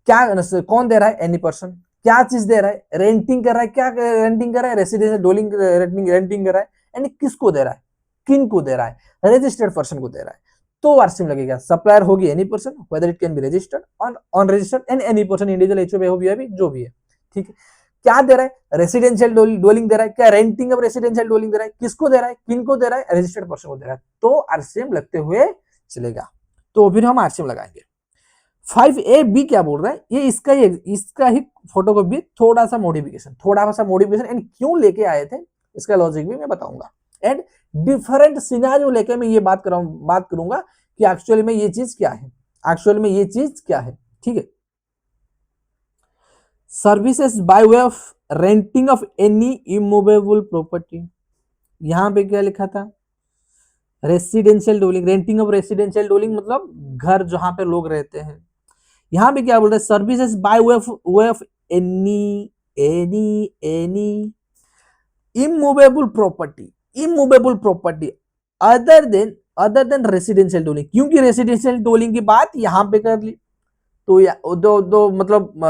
क्या कौन दे रहा है, एनी पर्सन, क्या चीज दे रहा है, रेंटिंग कर रहा है, क्या रेंटिंग कर रहा है, रेसिडेंशियल डोलिंग रेंटिंग कर रहा है, एंड किसको दे रहा है, किन को दे रहा है, रजिस्टर्ड पर्सन को दे रहा है। तो आरसीएम लगेगा। सप्लायर होगी any person whether it can be registered on on registered and any person individual HOB हो भी जो भी है, ठीक है। क्या दे रहा है, रेसिडेंशियल डोलिंग दे रहा है, क्या रेंटिंग ऑफ रेसिडेंशियल डोलिंग दे रहा है, किसको दे रहा है, किन को दे रहा है, रजिस्टर्ड पर्सन को दे रहा है। तो आरसीएम लगते हुए चलेगा। तो फिर हम आरसीएम लगाएंगे। 5A क्या बोल रहा है, ये इसका ही फोटोकॉपी थोड़ा सा मॉडिफिकेशन एंड क्यों लेके आए थे इसका लॉजिक भी मैं बताऊंगा। एंड डिफरेंट सिनेरियो लेके मैं ये बात करूंगा कि एक्चुअली में ये चीज क्या है, ठीक है। Services by way of renting of any immovable property, यहां पे क्या लिखा था, residential doling, renting of residential doling मतलब घर जहां पे लोग रहते हैं। यहां पे क्या बोल रहे हैं, services by way of any immovable property other than residential doling, क्योंकि रेसिडेंशियल डोलिंग की बात यहां पे कर ली तो दो मतलब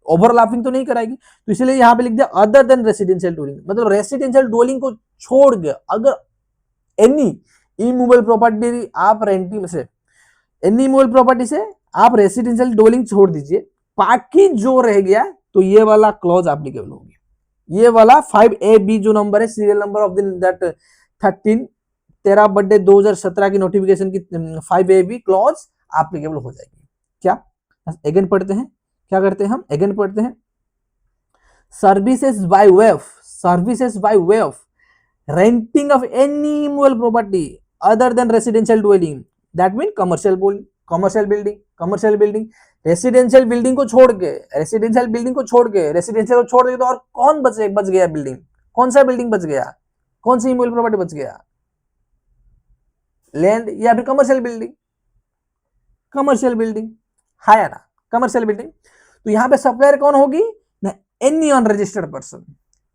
ओवरलैपिंग तो नहीं कराएगी, तो इसलिए यहां पे लिख दिया अदर देन रेसिडेंशियल डोलिंग, मतलब रेसिडेंशियल डोलिंग को छोड़ के अगर एनी इमूवेबल प्रॉपर्टी आप रेंटिंग से, एनी इमूवेबल प्रॉपर्टी से आप रेसिडेंशियल डोलिंग छोड़ दीजिए, बाकी जो रह गया तो ये वाला क्लॉज एप्लीकेबल होगी। ये वाला 5AB जो नंबर है, serial number of that 13 birthday 2017 की नोटिफिकेशन की 5AB क्लॉज एप्लीकेबल हो जाएगी। क्या अगेन पढ़ते हैं, क्या करते हैं हम, अगेन पढ़ते हैं। Services by way of renting of any movable property other than residential dwelling, that mean commercial building, residential building को छोड़ के रेसिडेंशियल को छोड़ के तो और कौन बच गया बिल्डिंग, कौन सा बिल्डिंग बच गया, कौन सी इमूवेबल प्रॉपर्टी बच गया, लैंड या फिर कमर्शियल बिल्डिंग है ना, कमर्शियल बिल्डिंग। तो यहाँ पे सप्लायर कौन होगी ना, एनी अनरजिस्टर्ड पर्सन।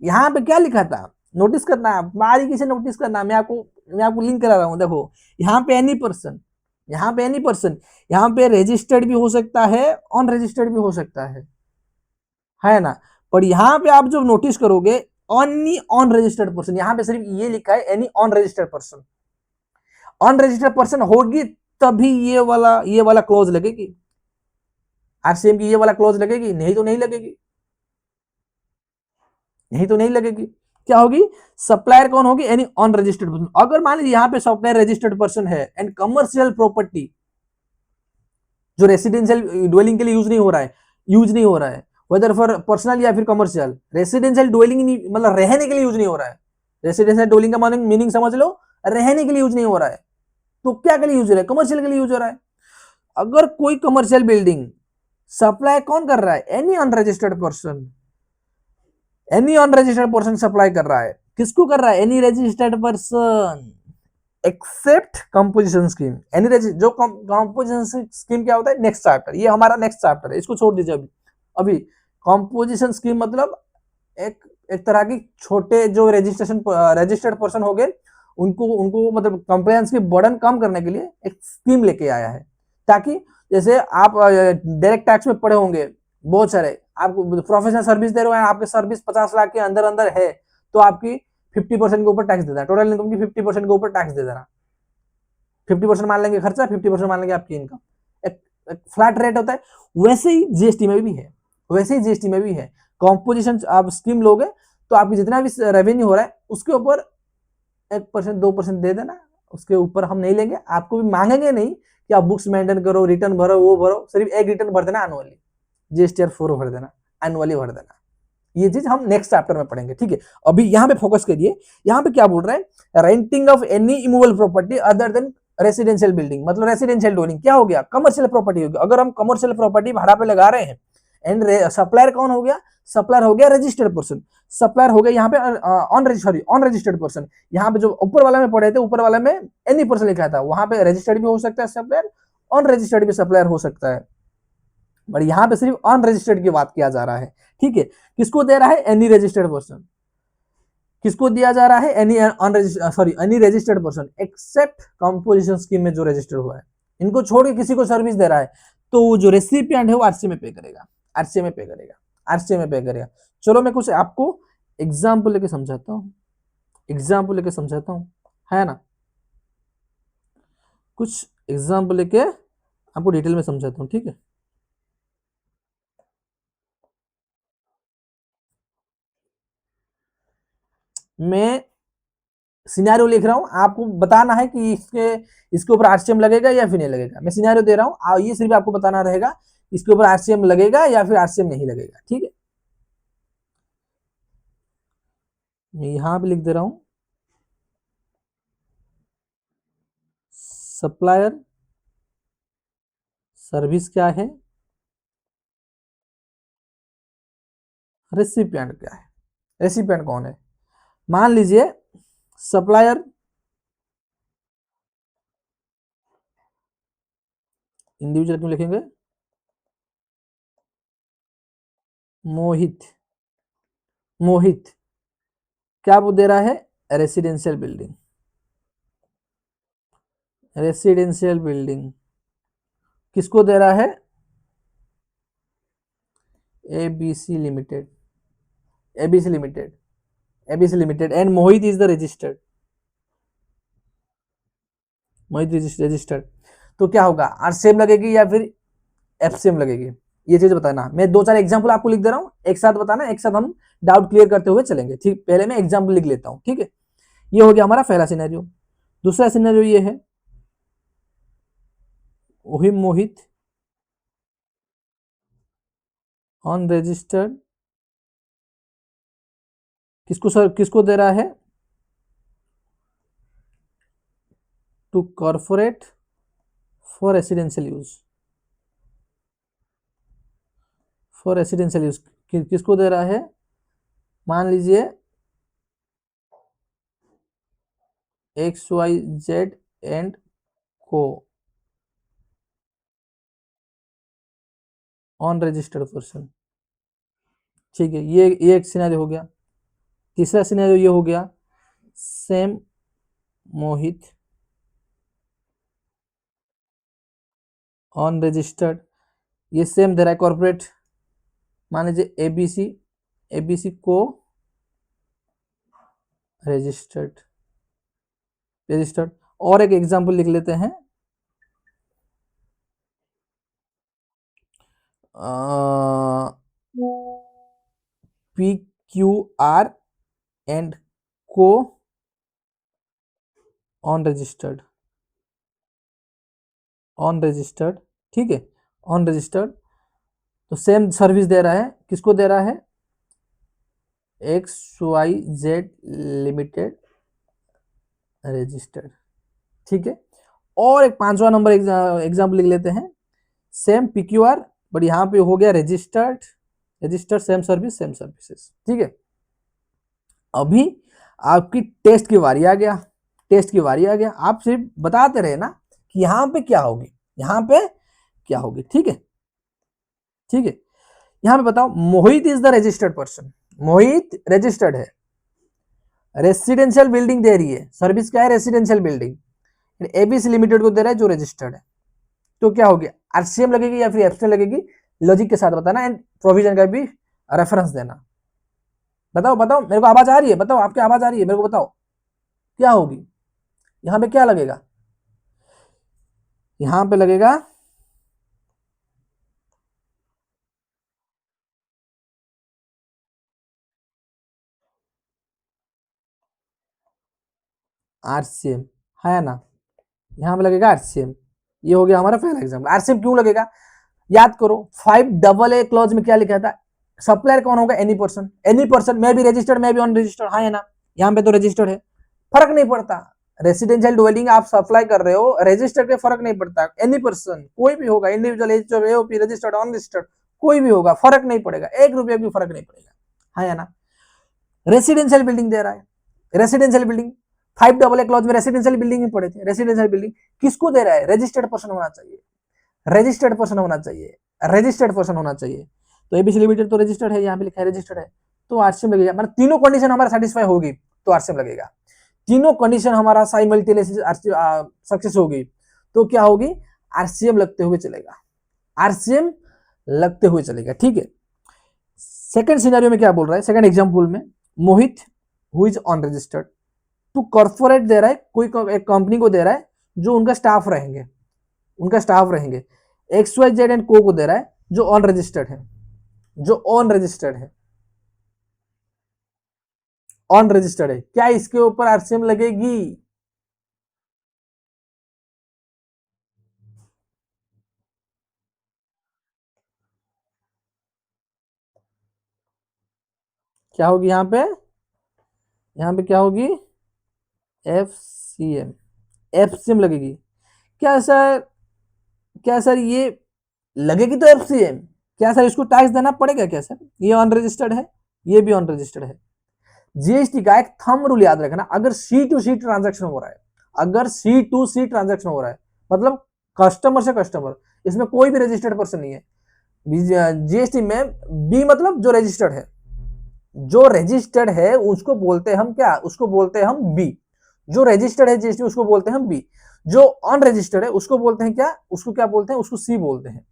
यहाँ पे क्या लिखा था, नोटिस करना है, बारीकी से नोटिस करना है, मैं आपको लिंक करा रहा हूं, देखो यहाँ पे एनी पर्सन, यहाँ पे रजिस्टर्ड भी हो सकता है, अनरजिस्टर्ड भी हो सकता है ना। पर यहाँ पे आप जब नोटिस करोगे ओनली अनरजिस्टर्ड पर्सन, यहाँ पे सिर्फ ये लिखा है एनी अनरजिस्टर्ड पर्सन होगी तभी ये वाला क्लॉज लगेगी, आरसीएम की ये वाला क्लॉज लगेगी, नहीं तो नहीं लगेगी। क्या होगी, सप्लायर कौन होगी, एनी अनरजिस्टर्ड पर्सन। अगर मान लीजिए यहाँ पे सप्लायर रजिस्टर्ड पर्सन है एंड कमर्शियल प्रॉपर्टी जो रेसिडेंशियल डवेलिंग के लिए यूज नहीं हो रहा है, वेदर फॉर पर्सनल या फिर कमर्शियल, रेसिडेंशियल डवेलिंग मतलब रहने के लिए यूज नहीं हो रहा है, रेसिडेंशियल डवेलिंग का मीनिंग समझ लो, रहने के लिए यूज नहीं हो रहा है, तो क्या के लिए यूज हो रहा है, कमर्शियल के लिए यूज हो रहा है। अगर कोई कमर्शियल बिल्डिंग सप्लाई कौन कर रहा है, एनी अनरजिस्टर्ड पर्सन सप्लाई कर रहा है, किसको कर रहा है, any registered person except composition scheme. जो कंपोजिशन स्कीम क्या होता है, नेक्स्ट चैप्टर, ये हमारा नेक्स्ट चैप्टर है, इसको छोड़ दीजिए अभी कंपोजिशन स्कीम मतलब एक तरह की छोटे जो रजिस्टर्ड पर्सन हो गए उनको मतलब कंप्लायंस की बर्डन कम करने के लिए एक स्कीम लेके आया है, ताकि जैसे आप डायरेक्ट टैक्स में पड़े होंगे बहुत सारे, आपको प्रोफेशनल सर्विस दे रहे हो, आपके सर्विस 50 लाख के अंदर है, तो आपकी 50% के ऊपर टैक्स दे देना, टोटल इनकम की 50% के ऊपर टैक्स दे देना, 50% मान लेंगे खर्चा, 50% मान लेंगे आपकी इनकम, एक फ्लैट रेट होता है। वैसे ही जीएसटी में भी है, कॉम्पोजिशन आप स्कीम लोगे तो आपकी जितना भी रेवेन्यू हो रहा है उसके ऊपर 1% 2% दे देना, उसके ऊपर हम नहीं लेंगे, आपको भी मांगेंगे नहीं कि आप बुक्स मेंटेन करो, रिटर्न भरो, वो भरो, सिर्फ एक रिटर्न भर देना एनुअली, जीएसटीआर 4 भर देना, एनुअली भर देना। ये चीज हम नेक्स्ट चैप्टर में पढ़ेंगे, ठीक है। अभी यहाँ पे फोकस करिए, यहाँ पे क्या बोल रहा है, renting of any immovable property other than residential building मतलब रेसिडेंशियल डोलिंग क्या हो गया, कमर्शियल प्रॉपर्टी हो गया। अगर हम कमर्शियल प्रॉपर्टी भाड़ा पे लगा रहे हैं एंड सप्लायर कौन हो गया, सप्लायर हो गया रजिस्टर्ड पर्सन, सप्लायर हो गया यहाँ पे ऑन रजिस्टर्ड पर्सन। यहाँ पे जो ऊपर वाला में पढ़े थे, ऊपर वाला में एनी पर्सन लिखा था, वहां पे रजिस्टर्ड भी हो सकता है सप्लायर, ऑन रजिस्टर्ड भी सप्लायर हो सकता है, बट यहाँ पे सिर्फ ऑन रजिस्टर्ड की बात किया जा रहा है। ठीक है, किसको दे रहा है, एनी रजिस्टर्ड पर्सन। किसको दिया जा रहा है, any registered person except composition scheme में जो रजिस्टर हुआ है, इनको छोड़ के किसी को सर्विस दे रहा है तो जो रेसिपिएंट है वो आरसीए में पे करेगा, आरसीए में पे करेगा, आरसीए में पे करेगा। चलो मैं कुछ आपको एग्जाम्पल लेके समझाता हूँ, एग्जाम्पल लेके समझाता हूँ, है ना, कुछ एग्जाम्पल लेके आपको डिटेल में समझाता हूँ। ठीक है, मैं सिनेरियो लिख रहा हूं, आपको बताना है कि इसके ऊपर आरसीएम लगेगा या फिर नहीं लगेगा। मैं सिनेरियो दे रहा हूं, ये सिर्फ आपको बताना रहेगा इसके ऊपर आरसीएम लगेगा या फिर आरसीएम नहीं लगेगा। ठीक है, मैं यहां पे लिख दे रहा हूं, सप्लायर सर्विस क्या है, रेसिपिएंट क्या है। रेसिपिएंट कौन है, मान लीजिए सप्लायर इंडिविजुअल क्यों लिखेंगे, मोहित, मोहित क्या वो दे रहा है, रेसिडेंशियल बिल्डिंग, रेसिडेंशियल बिल्डिंग किसको दे रहा है, ABC limited, ABC limited, ABC limited and Mohit is the registered, Mohit registered. तो क्या होगा, आरसीएम लगेगी या फिर एफसीएम लगेगी, ये चीज बताना। मैं दो चार एग्जांपल आपको लिख दे रहा हूँ, एक साथ बताना, एक साथ हम डाउट क्लियर करते हुए चलेंगे। ठीक, पहले मैं एग्जांपल लिख लेता हूँ। ठीक है, ये हो गया हमारा पहला सिनेरियो। दूसरा सिनेरियो ये है, वही मोहित ऑन रजिस्टर्ड किसको दे रहा है, to corporate for residential use, for residential use किसको दे रहा है, मान लीजिए XYZ एंड को ऑन रजिस्टर्ड पर्सन। ठीक है, ये एक सिनेरियो हो गया। तीसरा सिनेरियो ये हो गया, सेम मोहित ऑन रजिस्टर्ड, ये सेम दे रहा है कॉर्पोरेट, मान लीजिए एबीसी, एबीसी को रजिस्टर्ड, रजिस्टर्ड। और एक एग्जांपल लिख लेते हैं, PQR एंड को ऑन रजिस्टर्ड, ऑन रजिस्टर्ड। ठीक है, ऑन रजिस्टर्ड तो सेम सर्विस दे रहा है, किसको दे रहा है, XYZ लिमिटेड रजिस्टर्ड। ठीक है, और एक पांचवा नंबर एग्जाम्पल लिख लेते हैं, सेम PQR बट यहाँ पे हो गया registered, registered same service same services. ठीक है, अभी आपकी टेस्ट की बारी आ गया, टेस्ट की बारी आ गया। आप सिर्फ बताते रहे ना कि यहाँ पे क्या होगी, यहाँ पे क्या होगी। ठीक है, ठीक है, यहाँ पे बताओ, Mohit is the registered person, Mohit registered है, रेसिडेंशियल बिल्डिंग दे रही है, सर्विस क्या है, रेसिडेंशियल बिल्डिंग, एबीसी लिमिटेड को दे रहा है जो रजिस्टर्ड है। तो क्या होगी, आरसीएम लगेगी या फिर एफसीएम लगेगी, लॉजिक के साथ बताना एंड प्रोविजन का भी रेफरेंस देना। बताओ बताओ, मेरे को आवाज आ रही है, बताओ आपकी आवाज आ रही है, मेरे को बताओ क्या होगी, यहाँ पे क्या लगेगा, यहाँ पे लगेगा आरसीएम, है ना, यहाँ पे लगेगा आरसीएम। ये हो गया हमारा पहला एग्जाम्पल। आरसीएम क्यों लगेगा, याद करो 5AA क्लॉज में क्या लिखा था, सप्लायर कौन होगा, एनी पर्सन, एनी पर्सन मैं भी रजिस्टर्ड मैं भी ऑन रजिस्टर्ड, हाँ है ना, यहाँ पे तो रजिस्टर्ड है, फर्क नहीं पड़ता, रेसिडेंशियल ड्वेलिंग आप सप्लाई कर रहे हो, रजिस्टर्ड के फर्क नहीं पड़ता, एनी पर्सन कोई भी होगा, इंडिविजुअल, एओपी, रजिस्टर्ड, अनरजिस्टर्ड, कोई भी होगा, फर्क नहीं पड़ेगा, 1 रुपया भी फर्क नहीं पड़ेगा, हाँ या ना। रेसिडेंशियल बिल्डिंग दे रहा है, रेसिडेंशियल बिल्डिंग 5AA क्लॉज में रेसिडेंशियल बिल्डिंग में पड़े थे, रेसिडेंशियल बिल्डिंग किसको दे रहा है, रजिस्टर्ड पर्सन होना चाहिए, रजिस्टर्ड पर्सन होना चाहिए, रजिस्टर्ड पर्सन होना चाहिए। तो एबीसी लिमिटेड तो रजिस्टर्ड है, यहाँ पे लिखा है रजिस्टर्ड है, तो आरसीएम लगेगा, मतलब तीनों कंडीशन हमारा सेटिस्फाई होगी तो आरसीएम लगेगा, तीनों कंडीशन हमारा साइमल्टेनियसली सक्सेस होगी तो क्या होगी, आरसीएम लगते हुए चलेगा, आरसीएम लगते हुए चलेगा, ठीक है। सेकंड सिनेरियो में क्या बोल रहा है, सेकंड एग्जांपल में, Mohit who is unregistered to corporate दे रहा है, कोई एक कंपनी को दे रहा है जो उनका स्टाफ रहेंगे, उनका स्टाफ रहेंगे, XYZ एंड को दे रहा है जो अनरजिस्टर्ड है, जो अनरजिस्टर्ड है, अनरजिस्टर्ड है, क्या इसके ऊपर आरसीएम लगेगी, क्या होगी यहाँ पे क्या होगी, एफसीएम, एफसीएम लगेगी, क्या सर, क्या सर ये लगेगी तो एफसीएम, क्या सर इसको टैक्स देना पड़ेगा क्या सर, ये अनरजिस्टर्ड है, ये भी अनरजिस्टर्ड है। जीएसटी का एक थंब रूल याद रखना, अगर C2C ट्रांजैक्शन हो रहा है, अगर C2C ट्रांजैक्शन हो रहा है, मतलब कस्टमर से कस्टमर, इसमें कोई भी रजिस्टर्ड पर्सन नहीं है, जीएसटी में बी मतलब जो रजिस्टर्ड है, जो रजिस्टर्ड है उसको बोलते हैं हम क्या, उसको बोलते हैं हम बी, जो रजिस्टर्ड है जीएसटी उसको बोलते हैं हम बी, जो अनरजिस्टर्ड है उसको बोलते हैं क्या, उसको क्या बोलते हैं, उसको सी बोलते हैं,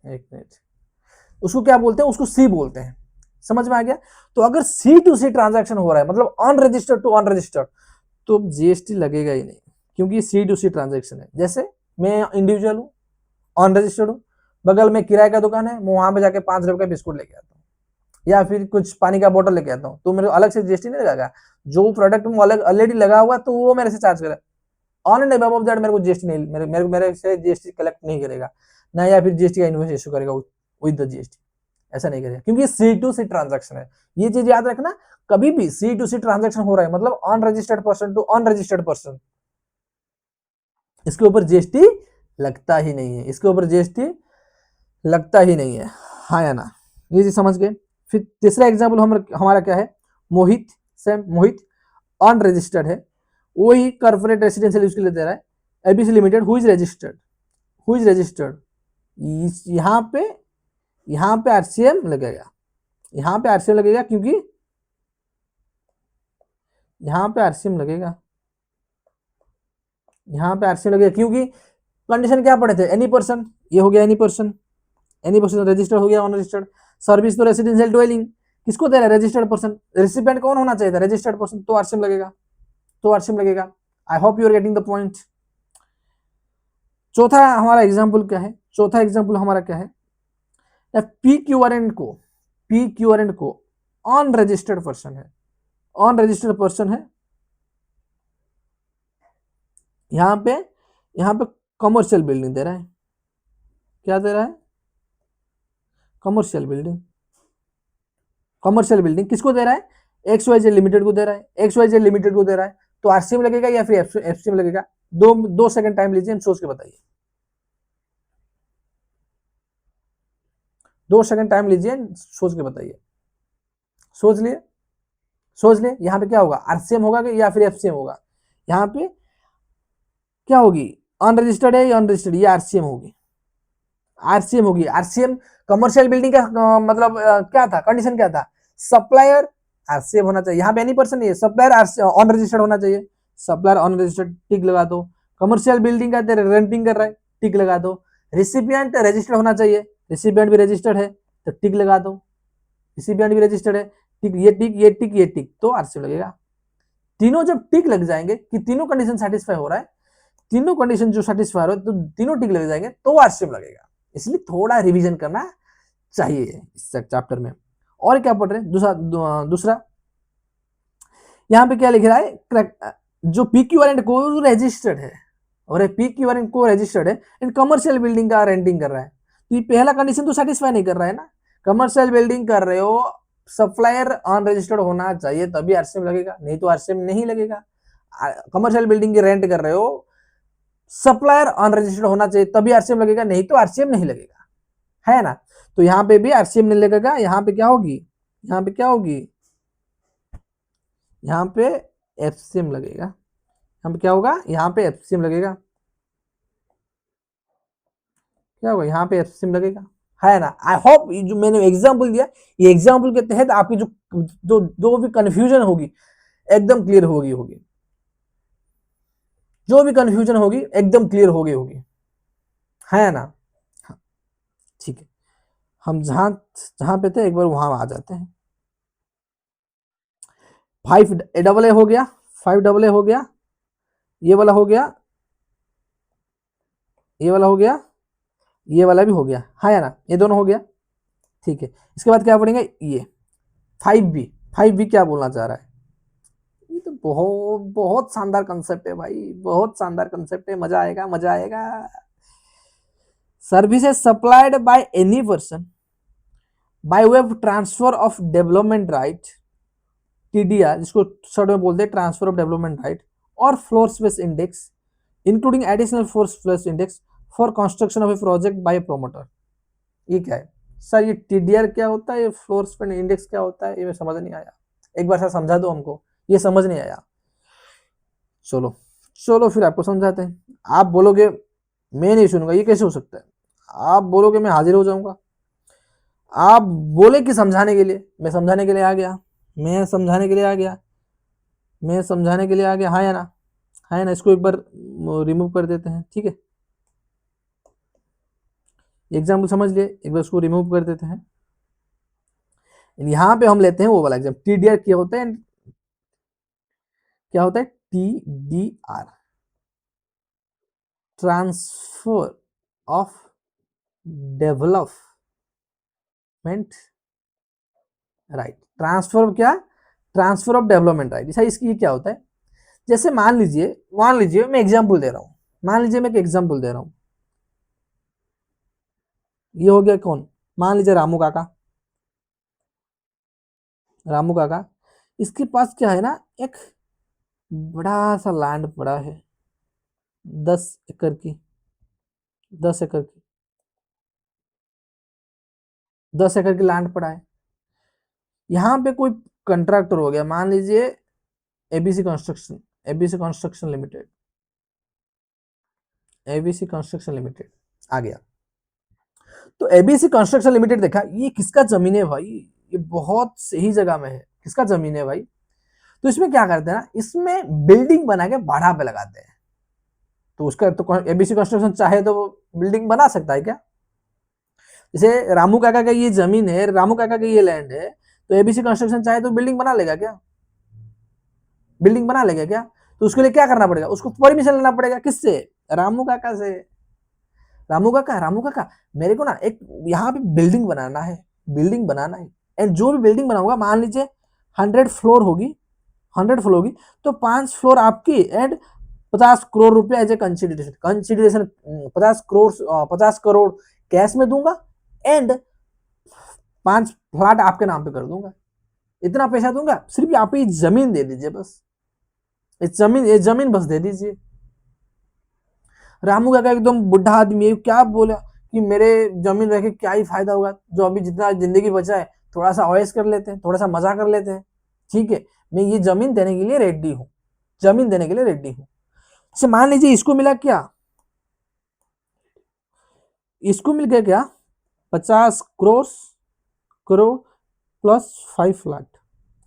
एक मिनट, उसको क्या बोलते हैं, उसको सी बोलते हैं, समझ में आ गया। तो अगर C2C ट्रांजैक्शन हो रहा है, मतलब अनरजिस्टर्ड टू अनरजिस्टर्ड, तो जीएसटी लगेगा ही नहीं, क्योंकि C2C ट्रांजैक्शन है। जैसे मैं इंडिविजुअल हूं, अनरजिस्टर्ड हूं, बगल में किराए का दुकान है, मैं वहां पे जाके 5 रुपए का बिस्कुट लेके आता हूँ, या फिर कुछ पानी का बोतल लेके आता हूँ, तो मेरे अलग से जीएसटी नहीं लगेगा, जो प्रोडक्ट में अलग ऑलरेडी लगा हुआ तो वो मेरे से चार्ज करेगा, ऑन एंड अबव दैट मेरे को जीएसटी नहीं, मेरे से जीएसटी कलेक्ट नहीं करेगा ना, या फिर जीएसटी का इनवॉइस इशू करेगा विद द जीएसटी, ऐसा नहीं करेगा, क्योंकि C2C ट्रांजैक्शन है, ये चीज याद रखना, कभी भी C2C ट्रांजैक्शन हो रहा है, मतलब unregistered person to unregistered person, इसके ऊपर जीएसटी लगता ही नहीं है, इसके ऊपर जीएसटी लगता ही नहीं है, हाँ या ना, ये चीज समझ गए। फिर तीसरा एग्जाम्पल हमारा क्या है, मोहित, सेम मोहित अनरजिस्टर्ड है, वही कॉर्पोरेट रेसिडेंशियल यूज के लिए दे रहा है, ABC limited who is registered, who is registered, यहाँ पे आरसीएम लगेगा, यहाँ पे आरसीएम लगेगा, क्योंकि यहाँ पे आरसीएम लगेगा, यहाँ पे आरसीएम लगेगा, क्योंकि कंडीशन क्या पड़े थे, एनी पर्सन, ये हो गया any person, any person registered हो गया, अनरजिस्टर्ड, सर्विस तो रेसिडेंशियल ड्वेलिंग, किसको दे रहा है, रजिस्टर्ड पर्सन, रेसिपिएंट कौन होना चाहिए था, रजिस्टर्ड पर्सन, तो आरसीएम लगेगा, तो आरसीएम लगेगा। I hope you are getting the point. चौथा हमारा एग्जाम्पल क्या है, चौथा एग्जाम्पल हमारा क्या है, पी क्यू आर एंड को अनरजिस्टर्ड पर्सन है, अनरजिस्टर्ड पर्सन है, यहाँ पे कमर्शियल बिल्डिंग दे रहा है, क्या दे रहा है, कमर्शियल बिल्डिंग, कमर्शियल बिल्डिंग किसको दे रहा है, XYZ लिमिटेड को दे रहा है, XYZ लिमिटेड को दे रहा है, तो आरसीएम लगेगा या फिर एफसीएम लगेगा, 2 सेकंड टाइम लीजिए, हम सोच के बताइए, 2 सेकंड टाइम लीजिए, सोच के बताइए, सोच लिए यहाँ पे क्या होगा, आरसीएम होगा या फिर एफसीएम होगा, यहाँ पे क्या होगी, अनरजिस्टर्ड है या अनरजिस्टर्ड, ये आरसीएम होगी, आरसीएम होगी, आरसीएम कमर्शियल बिल्डिंग का मतलब क्या था, कंडीशन क्या था, सप्लायर आरसीएम होना चाहिए, यहाँ पे एनी पर्सन नहीं है, सप्लायर अनरजिस्टर्ड होना चाहिए, सप्लायर अनरजिस्टर्ड, टिक लगा दो, कमर्शियल बिल्डिंग का रेंटिंग कर रहा है, टिक लगा दो, रिसिपिएंट रजिस्टर्ड होना चाहिए, रिसिपिएंट भी रजिस्टर्ड है तो टिक लगा दो, रिसिपिएंट भी रजिस्टर्ड है, टिक, ये टिक, ये टिक, ये टिक, तो आरसीएम लगेगा। तीनों जब टिक लग जाएंगे कि तीनों कंडीशन सेटिस्फाई हो रहा है, तीनों कंडीशन जो सेटिस्फाई हो रहा है, तो तीनों टिक लग जाएंगे तो आरसीएम लगेगा, इसलिए थोड़ा रिवीजन करना चाहिए इस चैप्टर में। और क्या पढ़ रहे हैं, दूसरा यहाँ पे क्या लिख रहा है, जो पीक्यूआर एंड को रजिस्टर्ड है, और पीक्यूआर एंड को रजिस्टर्ड है एंड कमर्शियल बिल्डिंग का रेंटिंग कर रहा है, तो ये पहला कंडीशन तो सेटिस्फाई नहीं कर रहा है ना, कमर्शियल बिल्डिंग कर रहे हो, सप्लायर अनरजिस्टर्ड होना चाहिए तभी आरसीएम लगेगा, नहीं तो आरसीएम नहीं लगेगा। कमर्शियल बिल्डिंग की रेंट कर रहे हो, सप्लायर अनरजिस्टर्ड होना चाहिए तभी आरसीएम लगेगा, नहीं तो आरसीएम नहीं लगेगा, है ना। तो यहाँ पे भी आरसीएम नहीं लगेगा, यहाँ पे क्या होगी, यहाँ पे क्या होगी, यहाँ पे एफसीएम लगेगा, यहाँ पे क्या होगा, यहाँ पे एफसीएम लगेगा, क्या होगा, यहाँ पे एफसीएम लगेगा, है ना। आई होप जो मैंने एग्जाम्पल दिया, ये एग्जाम्पल के तहत आपकी जो भी कंफ्यूजन होगी एकदम क्लियर होगी, जो भी कंफ्यूजन होगी एकदम क्लियर होगी, है ना। ठीक है, हम जहां जहां पे थे एक बार वहां आ जाते हैं। 5 AA हो गया, 5 AA हो गया, ये वाला हो गया, ये वाला हो गया, ये वाला भी हो गया, है ना, ये दोनों हो गया। ठीक है, इसके बाद क्या पढ़ेंगे, ये 5B। 5B क्या बोलना चाह रहा है, ये तो बहुत बहुत शानदार कंसेप्ट है भाई, बहुत शानदार कंसेप्ट है, मजा आएगा मजा आएगा। Services supplied by any person by way of transfer of development right, TDR जिसको शॉर्ट में बोलते हैं ट्रांसफर ऑफ डेवलपमेंट राइट, और floor space index including additional floor space index for construction of a project by promoter. ये क्या है sir, ये TDR क्या होता है, ये फ्लोर स्पेस इंडेक्स क्या होता है, ये समझ नहीं आया, एक बार सर समझा दो हमको, ये समझ नहीं आया। चलो चलो फिर आपको समझाते हैं, आप बोलोगे मैं नहीं सुनूंगा, ये कैसे हो सकता है, आप बोलोगे मैं हाजिर हो जाऊंगा, आप बोले कि समझाने के लिए, मैं समझाने के लिए आ गया, मैं समझाने के लिए आ गया, मैं समझाने के लिए आ गया, हाँ या ना, है ना। इसको एक बार रिमूव कर देते हैं, ठीक है, एग्जाम्पल समझ लिए, एक बार इसको रिमूव कर देते हैं। यहां पे हम लेते हैं वो वाला एग्जाम, टीडीआर क्या होता है, क्या होता है, TDR transfer of development right, transfer of क्या, ट्रांसफर ऑफ डेवलपमेंट राइट। इसकी क्या होता है, जैसे मान लीजिए मैं एग्जाम्पल दे रहा हूं, मान लीजिए मैं एक एग्जाम्पल दे रहा हूं, ये हो गया कौन, मान लीजिए रामू काका, रामू काका, इसके पास क्या है ना, एक बड़ा सा लैंड पड़ा है, 10 एकड़ की, 10 एकड़ की, 10 एकड़ की लैंड पड़ा है। यहाँ पे कोई कंट्रैक्टर हो गया, मान लीजिए ABC construction, ABC construction limited, ABC construction limited आ गया। तो एबीसी कंस्ट्रक्शन लिमिटेड देखा, ये किसका जमीन है भाई, ये बहुत सही जगह में है, किसका जमीन है भाई। तो इसमें क्या करते हैं ना, इसमें बिल्डिंग बना के भाड़ा पे लगाते हैं, तो उसका तो एबीसी कंस्ट्रक्शन चाहे तो बिल्डिंग बना सकता है क्या। जैसे रामू काका का ये जमीन है, रामू काका का ये लैंड है, तो एबीसी कंस्ट्रक्शन चाहे तो बिल्डिंग बना लेगा क्या, बिल्डिंग बना लेगा क्या। तो उसके लिए क्या करना पड़ेगा, उसको परमिशन लेना पड़ेगा, किससे, रामू काका से। रामू काका मेरे को ना एक यहाँ पे बिल्डिंग बनाना है, बिल्डिंग बनाना है, एंड जो भी बिल्डिंग बनाऊंगा, मान लीजिए 100 फ्लोर होगी, 100 फ्लोर होगी, तो 5 फ्लोर आपकी एंड 50 करोड़ रुपए as a consideration, consideration 50 crore, 50 crore cash में दूंगा, एंड 5 फ्लैट आपके नाम पे कर दूंगा, इतना पैसा दूंगा, सिर्फ आप ये जमीन दे दीजिए बस, ये जमीन बस दे दीजिए। रामू काका एकदम बुढ़ा आदमी है, क्या बोला कि मेरे जमीन रह के क्या ही फायदा होगा, जो अभी जितना जिंदगी बचा है थोड़ा सा ऑयस कर लेते हैं, थोड़ा सा मजा कर लेते हैं, ठीक है, मैं ये जमीन देने के लिए रेडी हूँ, जमीन देने के लिए रेडी हूँ। से मान लीजिए इसको मिला क्या, इसको मिल गया क्या, 50 करोड़ प्लस 5 फ्लैट,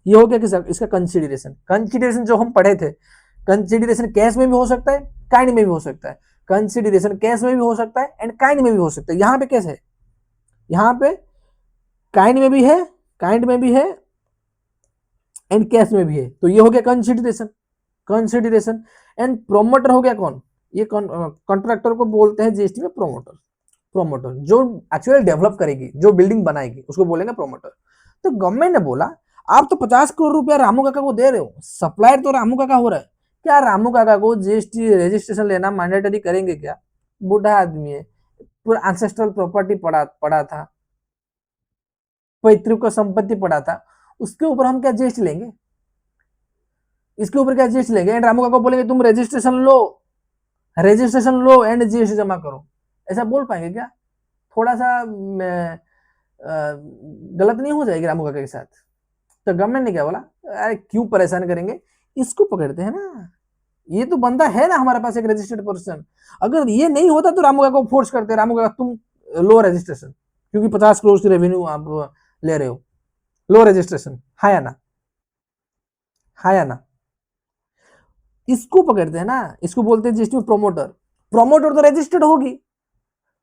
ये हो गया कि इसका कंसिडरेशन, कंसिडरेशन जो हम पढ़े थे, कंसिडरेशन कैश में भी हो सकता है, काइंड में भी हो सकता है, कंसिडरेशन कैश में भी हो सकता है एंड काइंड में भी हो सकता है। यहाँ पे कैसे है, यहाँ पे काइंड में भी है, काइंड में भी है एंड कैश में भी है, तो ये हो गया कंसिडरेशन, कंसिडरेशन। एंड प्रोमोटर हो गया कौन, ये कॉन्ट्रैक्टर को बोलते हैं जीएसटी में प्रोमोटर, प्रोमोटर जो एक्चुअली डेवलप करेगी, जो बिल्डिंग बनाएगी उसको बोलेंगे प्रोमोटर। तो गवर्नमेंट ने बोला आप तो 50 करोड़ रुपया रामू काका को दे रहे हो, सप्लायर तो रामू काका हो रहा है, क्या रामू काका को जीएसटी रजिस्ट्रेशन लेना मैंडेटरी करेंगे क्या, बूढ़ा आदमी है, पूरा एंसेस्ट्रल प्रॉपर्टी पड़ा पड़ा था, पैतृक का संपत्ति पड़ा था, उसके ऊपर हम क्या जीएसटी लेंगे। इसके ऊपर क्या जीएसटी लेंगे एंड रामू काका को बोलेंगे तुम रजिस्ट्रेशन लो एंड जीएसटी जमा करो, ऐसा बोल पाएंगे क्या? थोड़ा सा गलत नहीं हो जाएगी रामू काका के साथ? तो गवर्नमेंट ने क्या बोला, अरे क्यों परेशान करेंगे, इसको पकड़ते हैं ना, ये तो बंदा है ना हमारे पास एक रजिस्टर्ड पर्सन, अगर ये नहीं होता तो रामू काका को फोर्स करते, रामू काका तुम लो रजिस्ट्रेशन, क्योंकि 50 करोड़ की रेवेन्यू आप ले रहे हो, लो रजिस्ट्रेशन, है ना, है ना। इसको पकड़ते हैं ना, इसको बोलते हैं जीएसटी में प्रोमोटर, प्रोमोटर तो रजिस्टर्ड होगी,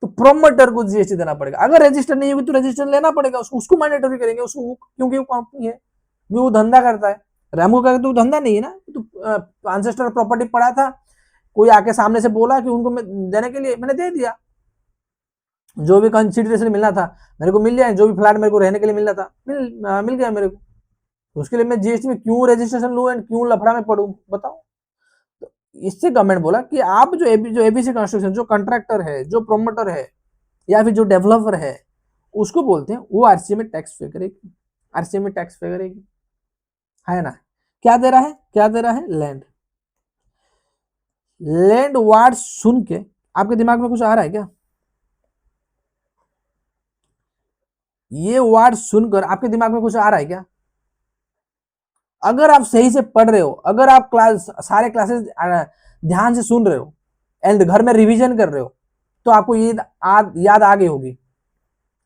तो प्रोमोटर को जीएसटी देना पड़ेगा, अगर रजिस्टर नहीं होगी तो रजिस्टर लेना पड़ेगा उसको मैंडेटरी करेंगे उसको, क्योंकि वो कंपनी है, वो धंधा करता है। रामू का तो धंधा नहीं है ना, तो एंसेस्टर प्रॉपर्टी पड़ा था, कोई आके सामने से बोला कि उनको मैं देने के लिए, मैंने दे दिया, जो भी कंसिडरेशन मिलना था मेरे को मिल गया, जो भी फ्लैट मेरे को रहने के लिए मिलना था मिल गया मेरे को, तो उसके लिए मैं जीएसटी में क्यों रजिस्ट्रेशन लूं एंड क्यों लफड़ा में पढ़ूं, बताओ। तो इससे गवर्नमेंट बोला कि आप जो एबीसी कंस्ट्रक्शन, जो कॉन्ट्रैक्टर है, जो प्रोमोटर है, या फिर जो डेवलपर है, उसको बोलते हैं, वो आरसीए में टैक्स पे करेगी, आरसीए में टैक्स पे करेगी, है ना। क्या दे रहा है, क्या दे रहा है, लैंड। लैंड वार्ड सुन के आपके दिमाग में कुछ आ रहा है क्या? ये वर्ड सुनकर आपके दिमाग में कुछ आ रहा है क्या? अगर आप सही से पढ़ रहे हो, अगर आप सारे क्लासेस ध्यान से सुन रहे हो एंड घर में रिवीजन कर रहे हो, तो आपको ये याद आ गई होगी,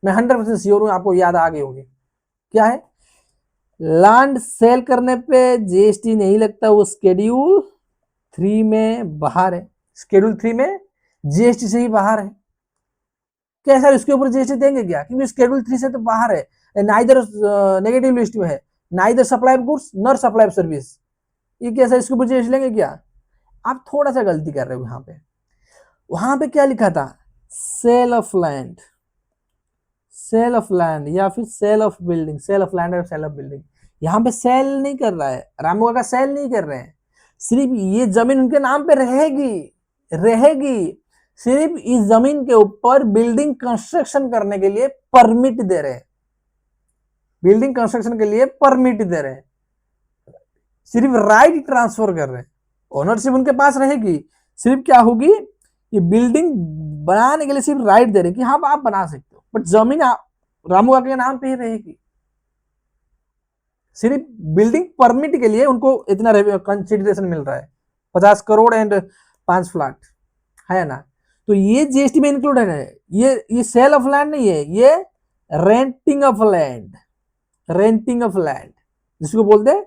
मैं 100% श्योर हूं आपको याद आ गई होगी। क्या है, लैंड सेल करने पे जीएसटी नहीं लगता, वो शेड्यूल 3 में बाहर है, शेड्यूल 3 में जीएसटी से ही बाहर है। क्या सर इसके ऊपर जीएसटी देंगे क्या, क्योंकि शेड्यूल 3 से तो बाहर है, नाइदर नेगेटिव लिस्ट में है, neither supply of goods nor supply of service, ये कैसा इसके ऊपर जीएसटी लेंगे क्या? आप थोड़ा सा गलती कर रहे हो यहाँ पे, वहां पे क्या लिखा था, sale of land, sale of land या फिर sale of building, sale of land और सेल ऑफ बिल्डिंग, यहाँ पे सेल नहीं कर रहा है, रामू का सेल नहीं कर रहे हैं, सिर्फ ये जमीन उनके नाम पे रहेगी, रहेगी, सिर्फ इस जमीन के ऊपर बिल्डिंग कंस्ट्रक्शन करने के लिए परमिट दे रहे हैं, बिल्डिंग कंस्ट्रक्शन के लिए परमिट दे रहे हैं, सिर्फ राइट ट्रांसफर कर रहे हैं, ओनरशिप उनके पास रहेगी, सिर्फ क्या होगी, ये बिल्डिंग बनाने के लिए सिर्फ राइट दे रहे हैं कि हाँ आप बना सकते हो, बट जमीन रामू के नाम पे ही रहेगी, सिर्फ बिल्डिंग परमिट के लिए उनको इतना कंसिडरेशन मिल रहा है, 50 करोड़ एंड 5 फ्लैट, है ना। तो ये जीएसटी में इंक्लूडेड है, ये सेल ऑफ लैंड नहीं है, ये renting of land, renting of land, जिसको बोलते हैं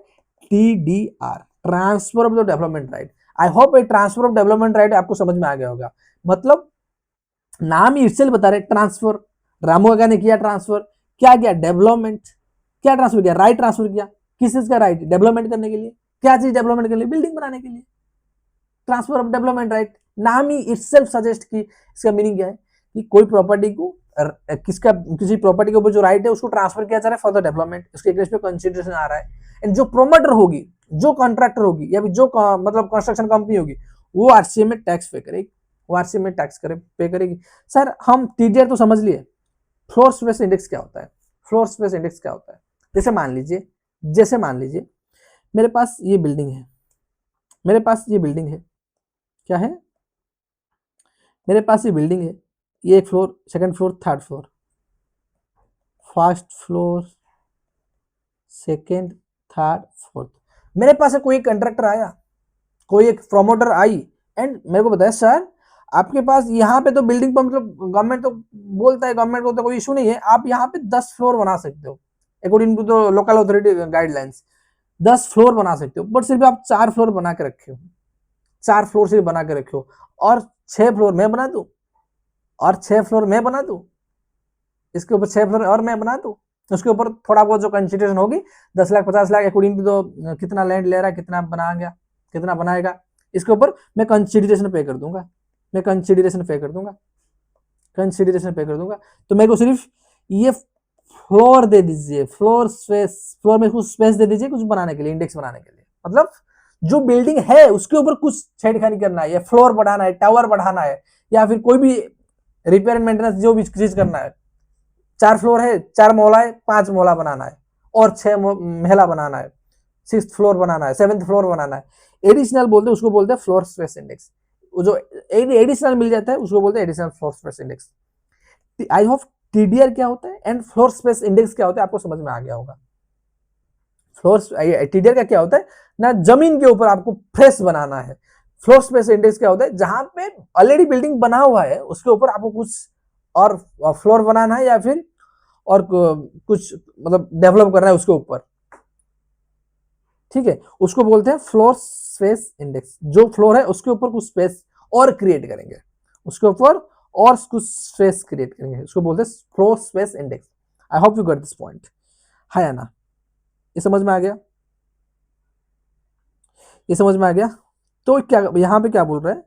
TDR, transfer of the development right. I hope ये ट्रांसफर ऑफ डेवलपमेंट राइट आपको समझ में आ गया होगा, मतलब नाम ही इससे बता रहे ट्रांसफर, रामू काका ने किया ट्रांसफर, क्या किया, डेवलपमेंट, क्या ट्रांसफर किया, राइट ट्रांसफर किया, किस चीज का राइट, डेवलपमेंट करने के लिए, क्या चीज डेवलपमेंट के लिए, बिल्डिंग बनाने के लिए, ट्रांसफर ऑफ डेवलपमेंट राइट, नाम ही इटसेल्फ सजेस्ट की इसका मीनिंग क्या है कि कोई प्रॉपर्टी को किसी प्रॉपर्टी के ऊपर जो राइट है उसको ट्रांसफर किया जा रहा है फॉर द डेवलपमेंट, उसके केस पे कंसिडरेशन आ रहा है, एंड जो प्रोमोटर होगी, जो कॉन्ट्रैक्टर होगी, या फिर जो मतलब कंस्ट्रक्शन कंपनी होगी, वो आरसीए में टैक्स पे करेगी, वो आरसीए में टैक्स पे करेगी। सर हम टीडीआर तो समझ लिए, फ्लोर स्पेस इंडेक्स क्या होता है, फ्लोर स्पेस इंडेक्स क्या होता है, जैसे मान लीजिए मेरे पास ये बिल्डिंग है, मेरे पास ये बिल्डिंग है, क्या है, मेरे पास ये बिल्डिंग है, ये एक floor, second floor, third floor, first floor, second, third, fourth, मेरे पास कोई एक कंट्रैक्टर आया, कोई एक प्रोमोटर आई एंड मेरे को बताया सर आपके पास यहाँ पे तो बिल्डिंग पर मतलब गवर्नमेंट तो बोलता है, गवर्नमेंट को तो कोई इशू नहीं है, आप यहाँ पे 10 फ्लोर बना सकते हो according to the local authority guidelines, 10 floor बना सकते हो, बट सिर्फ आप 4 फ्लोर बना के रखे हो, 4 फ्लोर सिर्फ बना के रखे हो, और 6 फ्लोर मैं बना दूं, और 6 फ्लोर मैं बना दूं, इसके ऊपर 6 फ्लोर और मैं बना दूं, उसके ऊपर थोड़ा बहुत जो कंसिडरेशन होगी 10 लाख 50 लाख अकॉर्डिंग टू तो कितना लैंड ले रहा है, कितना बनाएगा, कितना बनाएगा, इसके ऊपर मैं कंसिडरेशन पे कर दूंगा, मैं कंसिडरेशन पे कर दूंगा, कंसिडरेशन पे कर दूंगा, तो मेरे को सिर्फ ये फ्लोर दे दीजिए, फ्लोर स्पेस, फ्लोर में कुछ स्पेस दे दीजिए कुछ बनाने के लिए, इंडेक्स बनाने के लिए, मतलब जो बिल्डिंग है उसके ऊपर कुछ छेड़खानी करना है, या फ्लोर बढ़ाना है, टावर बढ़ाना है, या फिर कोई भी रिपेयर एंड मेंटेनेंस जो भी चीज करना है, 4 फ्लोर है, 4 मोहला है, 5 मोहला बनाना है, और 6 महला बनाना है, सिक्स्थ फ्लोर बनाना है, सेवेंथ फ्लोर बनाना है, एडिशनल बोलते हैं उसको, बोलते हैं फ्लोर स्पेस इंडेक्स। जो एडिशनल मिल जाता है उसको बोलते हैं additional floor space index. I hope TDR क्या होता है एंड फ्लोर स्पेस इंडेक्स क्या होता है आपको समझ में आ गया होगा। फ्लोर टीडीआर का क्या होता है ना, जमीन के ऊपर आपको फ्रेश बनाना है। फ्लोर स्पेस इंडेक्स क्या होता है, जहां पे ऑलरेडी बिल्डिंग बना हुआ है उसके ऊपर आपको कुछ और फ्लोर बनाना है या फिर और कुछ मतलब डेवलप करना है उसके ऊपर, ठीक है, उसको बोलते हैं फ्लोर स्पेस इंडेक्स। जो फ्लोर है उसके ऊपर कुछ स्पेस और क्रिएट करेंगे, उसके ऊपर और कुछ स्पेस क्रिएट करेंगे, उसको बोलते हैं floor space index. I hope you get this point, है या ना, ये समझ में आ गया, ये समझ में आ गया। तो क्या यहां पे क्या बोल रहे हैं,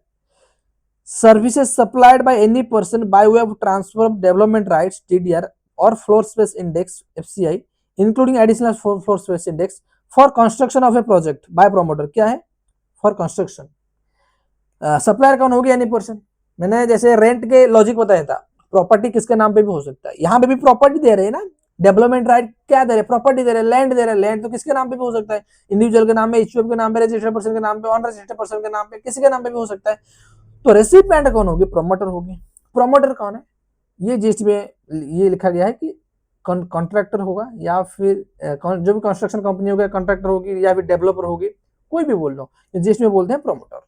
services supplied by any person by way of transfer of development rights TDR or floor space index FSI including additional floor space index for construction of a project by promoter. क्या है, फॉर कंस्ट्रक्शन। सप्लायर कौन होगी, any person. मैंने जैसे rent के logic बताया था, property किसके नाम पे भी हो सकता है, यहाँ पे भी प्रॉपर्टी दे रहे हैं ना, डेवलपमेंट राइट क्या दे रहे, प्रॉपर्टी दे रहे, लैंड दे रहे, लैंड तो किसके नाम पे भी हो सकता है, इंडिविजुअल के नाम पे, इश्यूएफ के नाम पे, रजिस्टर्ड पर्सन के नाम पे, अनरजिस्टर्ड पर्सन के नाम पे, किसी के नाम पे भी हो सकता है। तो रेसिपिएंट कौन होगी, प्रोमोटर होगी। प्रोमोटर कौन है, ये जीएसटी में ये लिखा गया है कि कॉन्ट्रैक्टर होगा या फिर जो भी कंस्ट्रक्शन कंपनी होगी कॉन्ट्रैक्टर होगी या फिर डेवलपर होगी, कोई भी बोल लो, जीएसटी में बोलते हैं प्रोमोटर।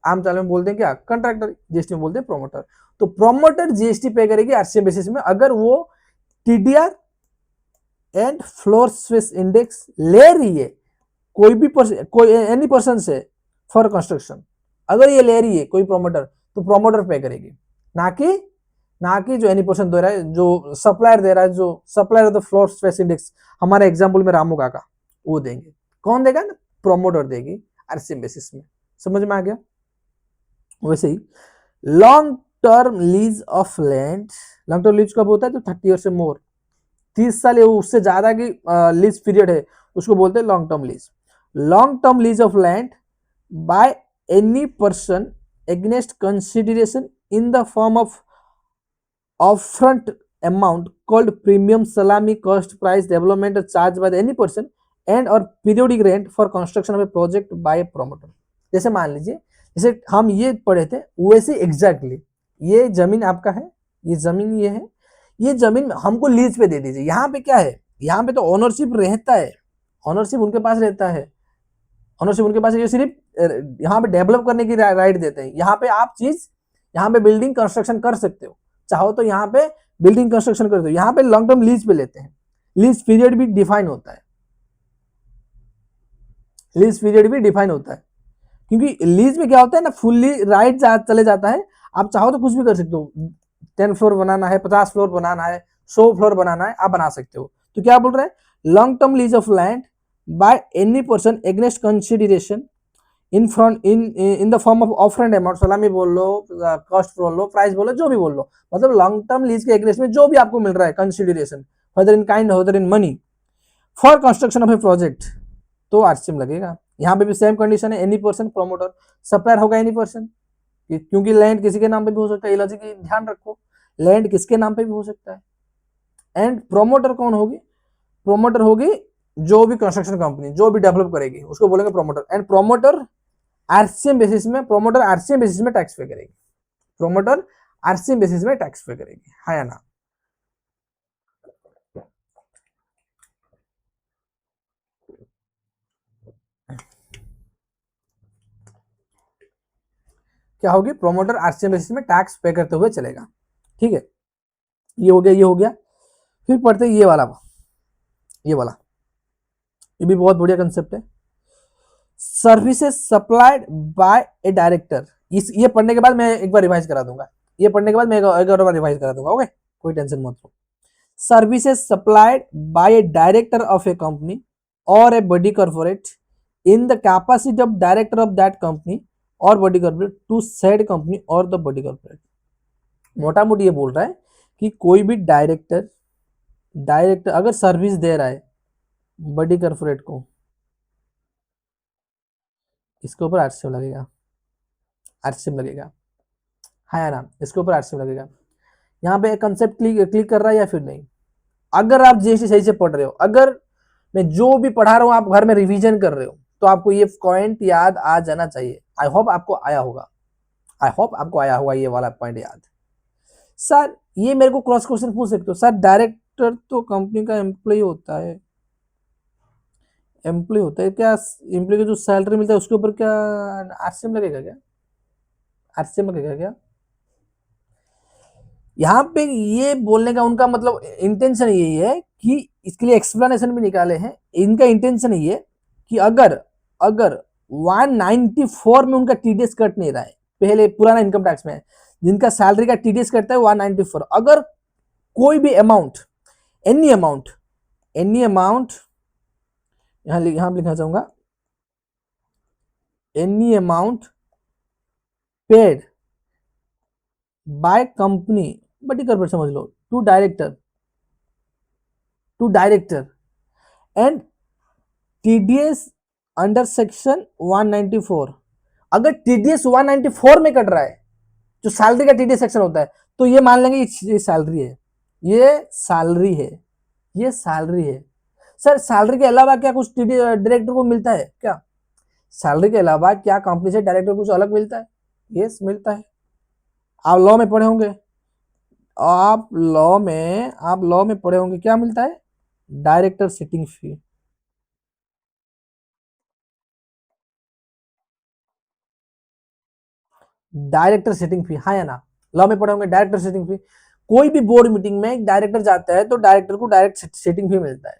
आम चाल में बोलते हैं क्या, कंट्रैक्टर, जीएसटी में बोलते हैं प्रोमोटर। तो प्रोमोटर जीएसटी पे करेगी आरसीएम बेसिस में अगर वो TDR and floor space index ले रही है कोई भी कोई एनी पर्सन से फॉर कंस्ट्रक्शन, अगर ये ले रही है कोई प्रोमोटर तो प्रोमोटर पे करेगी, ना कि जो एनी पर्सन दे रहा है, जो सप्लायर दे रहा है, जो supplier of the floor space index, हमारे एग्जांपल में रामू काका, वो देंगे। कौन देगा ना, प्रोमोटर देगी आरसीएम बेसिस में। समझ में आ गया। वैसे ही long term lease of land, long term lease कब होता है, तो 30 ईयर से मोर, 30 साल या उससे ज्यादा की लीज पीरियड है, उसको बोलते हैं long term lease. Long term lease of land by any person against consideration in the form of upfront amount called premium, salami, cost, price, development charged by any person and or periodic rent for construction of a project by a promoter। जैसे मान लीजिए, जैसे हम ये पढ़े थे वैसे exactly ये जमीन आपका है, ये जमीन ये है, ये जमीन हमको लीज पे दे दीजिए। यहाँ पे क्या है, यहाँ पे तो ओनरशिप रहता है, ओनरशिप उनके पास रहता है, ओनरशिप उनके पास है, ये सिर्फ यहाँ पे डेवलप करने की राइट देते हैं। यहाँ पे आप चीज, यहाँ पे बिल्डिंग कंस्ट्रक्शन कर सकते हो, चाहो तो यहाँ पे बिल्डिंग कंस्ट्रक्शन कर दो। यहाँ पे लॉन्ग टर्म लीज पे लेते हैं, लीज पीरियड भी डिफाइन होता है, लीज पीरियड भी डिफाइन होता है, क्योंकि लीज में क्या होता है ना, फुल्ली राइट चले जाता है, आप चाहो तो कुछ भी कर सकते हो, 10 फ्लोर बनाना है, 50 फ्लोर बनाना है, 100 फ्लोर बनाना है, आप बना सकते हो। तो क्या बोल रहे हैं, long term lease of land by any person against consideration in front in the form of upfront amount, सलामी बोल लो, कॉस्ट बोल लो, प्राइस बोलो, जो भी बोल लो, मतलब लॉन्ग टर्म लीज के एग्नेस्ट में जो भी आपको मिल रहा है consideration, whether in kind whether in money, for construction of a project, तो आरसीएम लगेगा। यहाँ पे भी सेम कंडीशन है, एनी पर्सन प्रोमोटर, सप्लायर होगा एनी पर्सन, क्योंकि लैंड किसी के नाम पे भी हो सकता है, ये लॉजिक ध्यान रखो, लैंड किसके नाम पे भी हो सकता है। एंड प्रोमोटर कौन होगी, प्रोमोटर होगी जो भी कंस्ट्रक्शन कंपनी जो भी डेवलप करेगी उसको बोलेंगे promoter. And promoter RCM basis में, प्रोमोटर आरसीएम बेसिस में टैक्स पे करेगी, प्रोमोटर आरसीएम बेसिस में टैक्स पे करेगी, हाँ या ना। क्या होगी, प्रोमोटर आरसीएम बेसिस में टैक्स पे करते हुए चलेगा, ठीक है। ये हो गया, ये हो गया। फिर पढ़ते ये वाला, ये वाला, ये भी बहुत बढ़िया कंसेप्ट है, services supplied by a director. इस ये पढ़ने के बाद मैं एक बार रिवाइज करा दूंगा, ये पढ़ने के बाद मैं एक बार रिवाइज करा दूंगा, ओके, कोई टेंशन मत लो। Services supplied by a director of a company or a body corporate in the capacity of director of that company or body corporate to said company or the body corporate. मोटा मोटी ये बोल रहा है कि कोई भी डायरेक्टर अगर सर्विस दे रहा है बॉडी कॉर्पोरेट को, इसके ऊपर आरसीएम लगेगा, आरसीएम लगेगा, हाँ या ना, इसके ऊपर आरसीएम लगेगा। यहाँ पे कंसेप्ट क्लिक कर रहा है या फिर नहीं। अगर आप जीएसटी सही से पढ़ रहे हो, अगर मैं जो भी पढ़ा रहा हूँ आप घर में रिवीजन कर रहे हो, तो आपको ये पॉइंट याद आ जाना चाहिए। आई होप आपको आया होगा, आई होप आपको आया होगा ये वाला पॉइंट याद। सर ये मेरे को क्रॉस क्वेश्चन पूछ सकते हो, सर डायरेक्टर तो कंपनी का एम्प्लॉय होता है, एम्प्लॉय होता है क्या, एम्प्लॉय को जो सैलरी मिलता है उसके ऊपर क्या आरसीएम लगेगा क्या, आरसीएम लगेगा क्या? यहाँ पे ये बोलने का उनका मतलब इंटेंशन यही है कि इसके लिए एक्सप्लेनेशन भी निकाले हैं। इनका इंटेंशन ये कि अगर अगर 194 में उनका टीडीएस कट नहीं रहा है, पहले पुराना इनकम टैक्स में जिनका सैलरी का टीडीएस कटता है 194, अगर कोई भी amount, any amount, any amount, यहां लिखना चाहूंगा, any amount paid by company, बड़ी कर समझ लो, to director and TDS under section 194, अगर टीडीएस 194 में कट रहा है, जो सैलरी का टीडीएस सेक्शन होता है, तो ये मान लेंगे ये सैलरी है, ये सैलरी है, ये सैलरी है। सर सैलरी के अलावा क्या कुछ डायरेक्टर को मिलता है क्या? सैलरी के अलावा क्या कंपनी से डायरेक्टर कुछ अलग मिलता है? यस मिलता है। आप लॉ में पढ़े होंगे, आप लॉ में पढ़े होंगे, क्या मिलता है? डायरेक्टर सिटिंग फी। डायरेक्टर सिटिंग फी, हाँ या ना? लॉ में पढ़े होंगे डायरेक्टर सिटिंग फी। कोई भी बोर्ड मीटिंग में एक डायरेक्टर जाता है तो डायरेक्टर को डायरेक्ट सिटिंग फी मिलता है,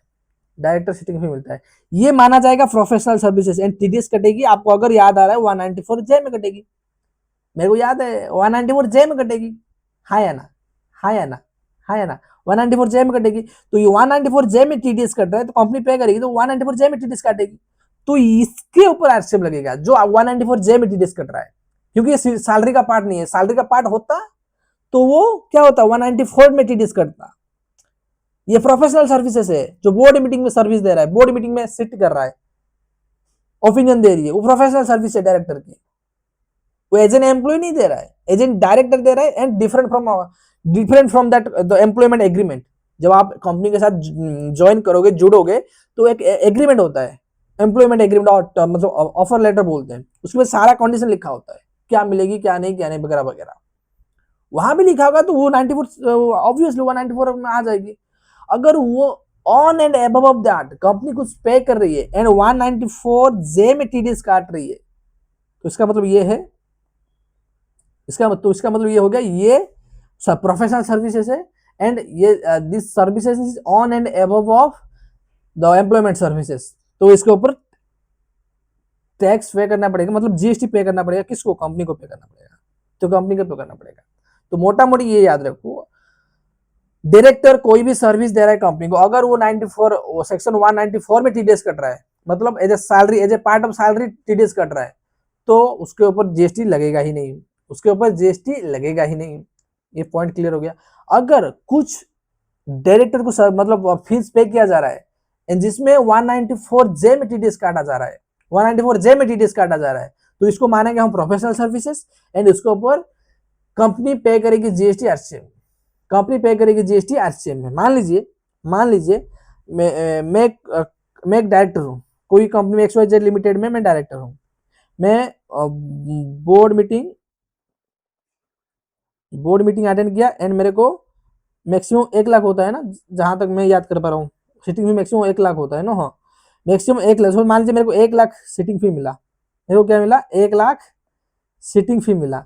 डायरेक्टर सिटिंग फी मिलता है। ये माना जाएगा प्रोफेशनल सर्विसेज एंड टीडीएस कटेगी, आपको अगर याद आ रहा है 194 जे में कटेगी, मेरे को याद है 194 जे में कटेगी, हाँ या ना? हाँ या ना? हाँ या ना? 194 जे में कटेगी, तो ये 194 जे में टीडीएस कट रहा है तो कंपनी पे करेगी, तो 194 जे में टीडीएस काटेगी, तो इसके ऊपर आरसीएम लगेगा जो 194 जे में टीडीएस कट रहा है, क्योंकि ये सैलरी का पार्ट नहीं है। सैलरी का पार्ट होता तो वो क्या होता, 194 में टीडीएस कटता। ये प्रोफेशनल सर्विसेज है, जो बोर्ड मीटिंग में सर्विस दे रहा है, बोर्ड मीटिंग में सिट कर रहा है, ओपिनियन दे रही है, वो प्रोफेशनल सर्विस है डायरेक्टर की, वो एज एन एम्प्लॉय नहीं दे रहा है, एज एन डायरेक्टर दे रहा है, and different from that the employment agreement. जब आप कंपनी के साथ ज्वाइन करोगे, जुड़ोगे, तो एक एग्रीमेंट होता है, एम्प्लॉयमेंट एग्रीमेंट, मतलब ऑफर लेटर बोलते हैं, उसमें सारा कंडीशन लिखा होता है, क्या मिलेगी क्या नहीं वगैरह वगैरह। वहां भी लिखा होगा तो वो 94 ऑब्वियसली 194 में आ जाएगी। अगर वो on and above of that company कुछ पे कर रही है एंड 194 जे में टीडीएस काट रही है, तो इसका मतलब ये है, इसका मतलब ये हो गया, ये प्रोफेशनल सर्विसेज है एंड ये this services is on and above of the employment services, तो इसके ऊपर टैक्स पे करना पड़ेगा, मतलब जीएसटी पे करना पड़ेगा, किसको? कंपनी को पे करना पड़ेगा, तो कंपनी को पे करना पड़ेगा। तो मोटा मोटी ये याद रखो, डायरेक्टर कोई भी सर्विस दे रहा है कंपनी को, अगर वो 94 सेक्शन 194 में टीडीएस कट रहा है, मतलब as a salary, as a part of salary TDS cut रहा है, तो उसके ऊपर जीएसटी लगेगा ही नहीं, उसके ऊपर जीएसटी लगेगा ही नहीं। ये पॉइंट क्लियर हो गया। अगर कुछ डायरेक्टर को मतलब फीस पे किया जा रहा है जिसमें 194 जे में टीडीएस काटा जा रहा है, 194 जे में टीडीएस काटा जा रहा है, तो इसको मानेंगे हम प्रोफेशनल सर्विसेज एंड इसके ऊपर कंपनी पे करेगी जीएसटी आरसीएम, कंपनी पे करेगी जीएसटी आरसीएम में। मान लीजिए मैं एक डायरेक्टर हूँ, कोई कंपनी में XYZ लिमिटेड में मैं डायरेक्टर हूँ, मैं बोर्ड मीटिंग अटेंड किया एंड मेरे को मैक्सिमम 1 लाख होता है ना, जहां तक मैं याद कर पा रहा हूँ, सिटिंग फी मैक्सिमम 1 लाख होता है ना, हाँ मैक्सिमम 1 लाख। मान लीजिए मेरे को 1 लाख सिटिंग फी मिला, मेरे को क्या मिला? 1 लाख सिटिंग फी मिला।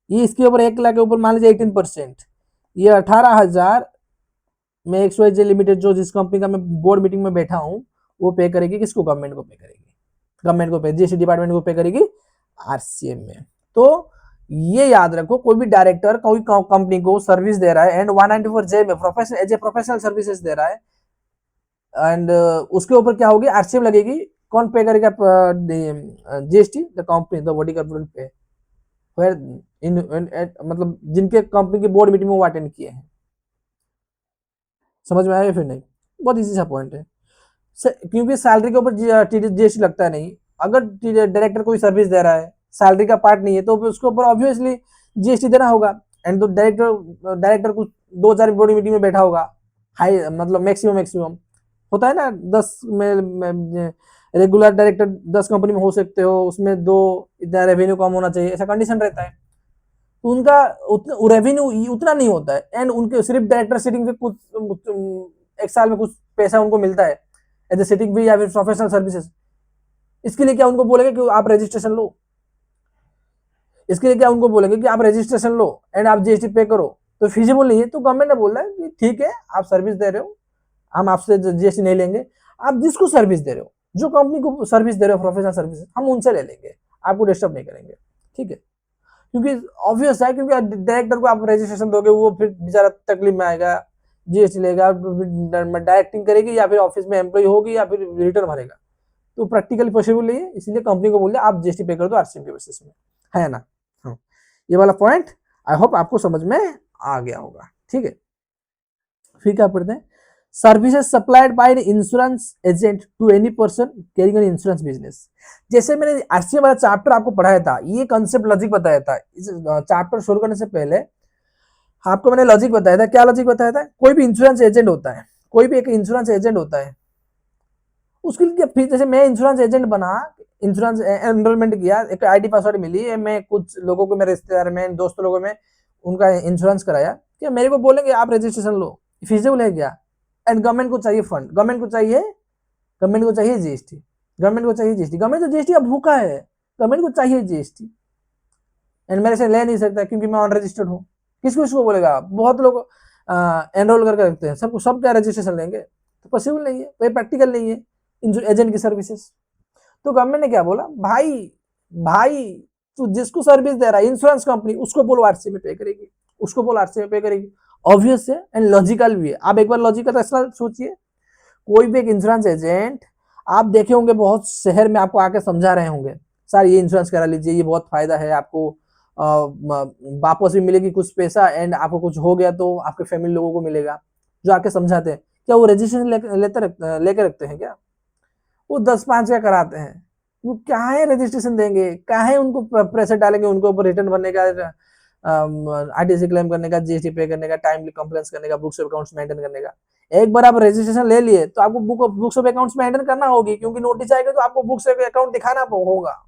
ये इसके ऊपर 1 लाख के ऊपर मान लीजिए 18%, ये 18,000 में XYZ लिमिटेड जो जिस कंपनी का मैं बोर्ड मीटिंग में बैठा हूँ, वो पे करेगी किसको? गवर्नमेंट को पे करेगी, गवर्नमेंट को पे, जीएसटी डिपार्टमेंट को पे करेगी आरसीएम में। तो ये याद रखो, कोई भी डायरेक्टर कोई कंपनी को सर्विस दे रहा है एंड 194 जे में professional, as a professional services दे रहा है, एंड उसके ऊपर क्या होगी? आरसीएम लगेगी। कौन पे करेगा GST? The company, the body corporate पे, मतलब जिनके कंपनी की बोर्ड मीटिंग में वो अटेंड किए हैं। समझ में आया फिर? नहीं, बहुत इजी सा पॉइंट है, क्योंकि सैलरी के ऊपर जीएसटी लगता है नहीं। अगर डायरेक्टर कोई सर्विस दे रहा है, सैलरी का पार्ट नहीं है, तो उसके ऊपर ऑब्वियसली जीएसटी देना होगा। एंड तो डायरेक्टर कुछ 2-4 बोर्ड मीटिंग में बैठा होगा, हाई मतलब मैक्सिमम, होता है ना, 10 में रेगुलर डायरेक्टर 10 कंपनी में हो सकते हो, उसमें 2 इतना रेवेन्यू कम होना चाहिए, ऐसा कंडीशन रहता है। तो उनका उतना रेवेन्यू उतना नहीं होता है, एंड उनके सिर्फ डायरेक्टर सीटिंग पे कुछ एक साल में कुछ पैसा उनको मिलता है एज ए सीटिंग भी या फिर प्रोफेशनल सर्विसेज। इसके लिए क्या उनको बोलेंगे कि आप रजिस्ट्रेशन लो, इसके लिए क्या उनको बोलेंगे कि आप रजिस्ट्रेशन लो एंड आप जीएसटी पे करो, तो फिजिबल नहीं है। तो गवर्नमेंट ने बोला है कि ठीक है, आप सर्विस दे रहे हो, हम आपसे जीएसटी नहीं लेंगे, आप जिसको सर्विस दे रहे हो, जो कंपनी को सर्विस दे रहे हो प्रोफेशनल सर्विस, हम उनसे ले लेंगे, आपको डिस्टर्ब नहीं करेंगे, ठीक है। क्योंकि ऑब्वियस है, क्योंकि डायरेक्टर को आप रजिस्ट्रेशन दोगे, वो फिर बेचारा तकलीफ में आएगा, जीएसटी लेगा, डायरेक्टिंग करेगी या फिर ऑफिस में एम्प्लॉय होगी या फिर रिटर्न भरेगा, तो प्रैक्टिकली पॉसिबल नहीं है। इसलिए कंपनी को बोल दिया आप जीएसटी पे कर दो आरसीएम के बेसिस में, है ना। हाँ, ये वाला पॉइंट आई होप आपको समझ में आ गया होगा, ठीक है। फिर क्या पढ़ते हैं, services supplied by insurance agent to any person carrying an insurance business. जैसे मैंने आरसीएम वाला चैप्टर आपको पढ़ाया था, ये कंसेप्ट लॉजिक बताया था, इस चैप्टर शुरू करने से पहले आपको मैंने लॉजिक बताया था। क्या लॉजिक बताया था, कोई भी इंश्योरेंस एजेंट होता है, कोई भी एक इंश्योरेंस एजेंट होता है, उसके लिए फिर जैसे मैं इंश्योरेंस एजेंट बना, इंश्योरेंस एनरोलमेंट किया, एक आईडी पासवर्ड मिली, मैं कुछ लोगों को, मेरे रिश्तेदार में, दोस्त लोगों में उनका इंश्योरेंस कराया, क्या मेरे को बोलेंगे आप रजिस्ट्रेशन लो, फिजिबल है क्या। एंड गवर्नमेंट को चाहिए फंड, गवर्नमेंट को चाहिए जीएसटी, गवर्नमेंट तो जीएसटी अब भूखा है, गवर्नमेंट को चाहिए जीएसटी, एंड मेरे से ले नहीं सकता क्योंकि मैं अनरजिस्टर्ड हूँ। किसको इसको बोलेगा, बहुत लोग एनरोल करके रखते हैं, सबको सब क्या रजिस्ट्रेशन लेंगे, तो पॉसिबल नहीं है, कोई प्रैक्टिकल नहीं है एजेंट की सर्विसेज। तो गवर्नमेंट ने क्या बोला, भाई भाई तू जिसको सर्विस दे रहा है इंश्योरेंस कंपनी, उसको बोलो आरसी में पे करेगी, उसको बोलो आरसी में पे करेगी। ऑब्वियस है एंड लॉजिकल भी है। आप एक बार लॉजिकल ऐसा सोचिए, कोई भी एक इंश्योरेंस एजेंट आप देखे होंगे बहुत शहर में आपको आके समझा रहे होंगे, सर ये इंश्योरेंस करा लीजिए, ये बहुत फायदा है आपको, वापस भी मिलेगी कुछ पैसा, एंड आपको कुछ हो गया तो आपके फैमिली लोगों को मिलेगा, जो आके समझाते हैं। क्या वो रजिस्ट्रेशन लेके रखते हैं क्या, वो 10-5 का कराते हैं, वो क्या है रजिस्ट्रेशन देंगे, क्या है उनको प्रेशर डालेंगे उनको ऊपर रिटर्न भरने का, आरटीसी क्लेम करने का, जीएसटी पे करने का, टाइमली कंप्लेंट्स करने का, बुक्स ऑफ अकाउंट्स मेंटेन करने का। एक बार आप रजिस्ट्रेशन ले लिए तो आपको बुक्स ऑफ अकाउंट्स मेंटेन करना होगी, क्योंकि नोटिस आएगा तो आपको बुक्स ऑफ अकाउंट दिखाना होगा,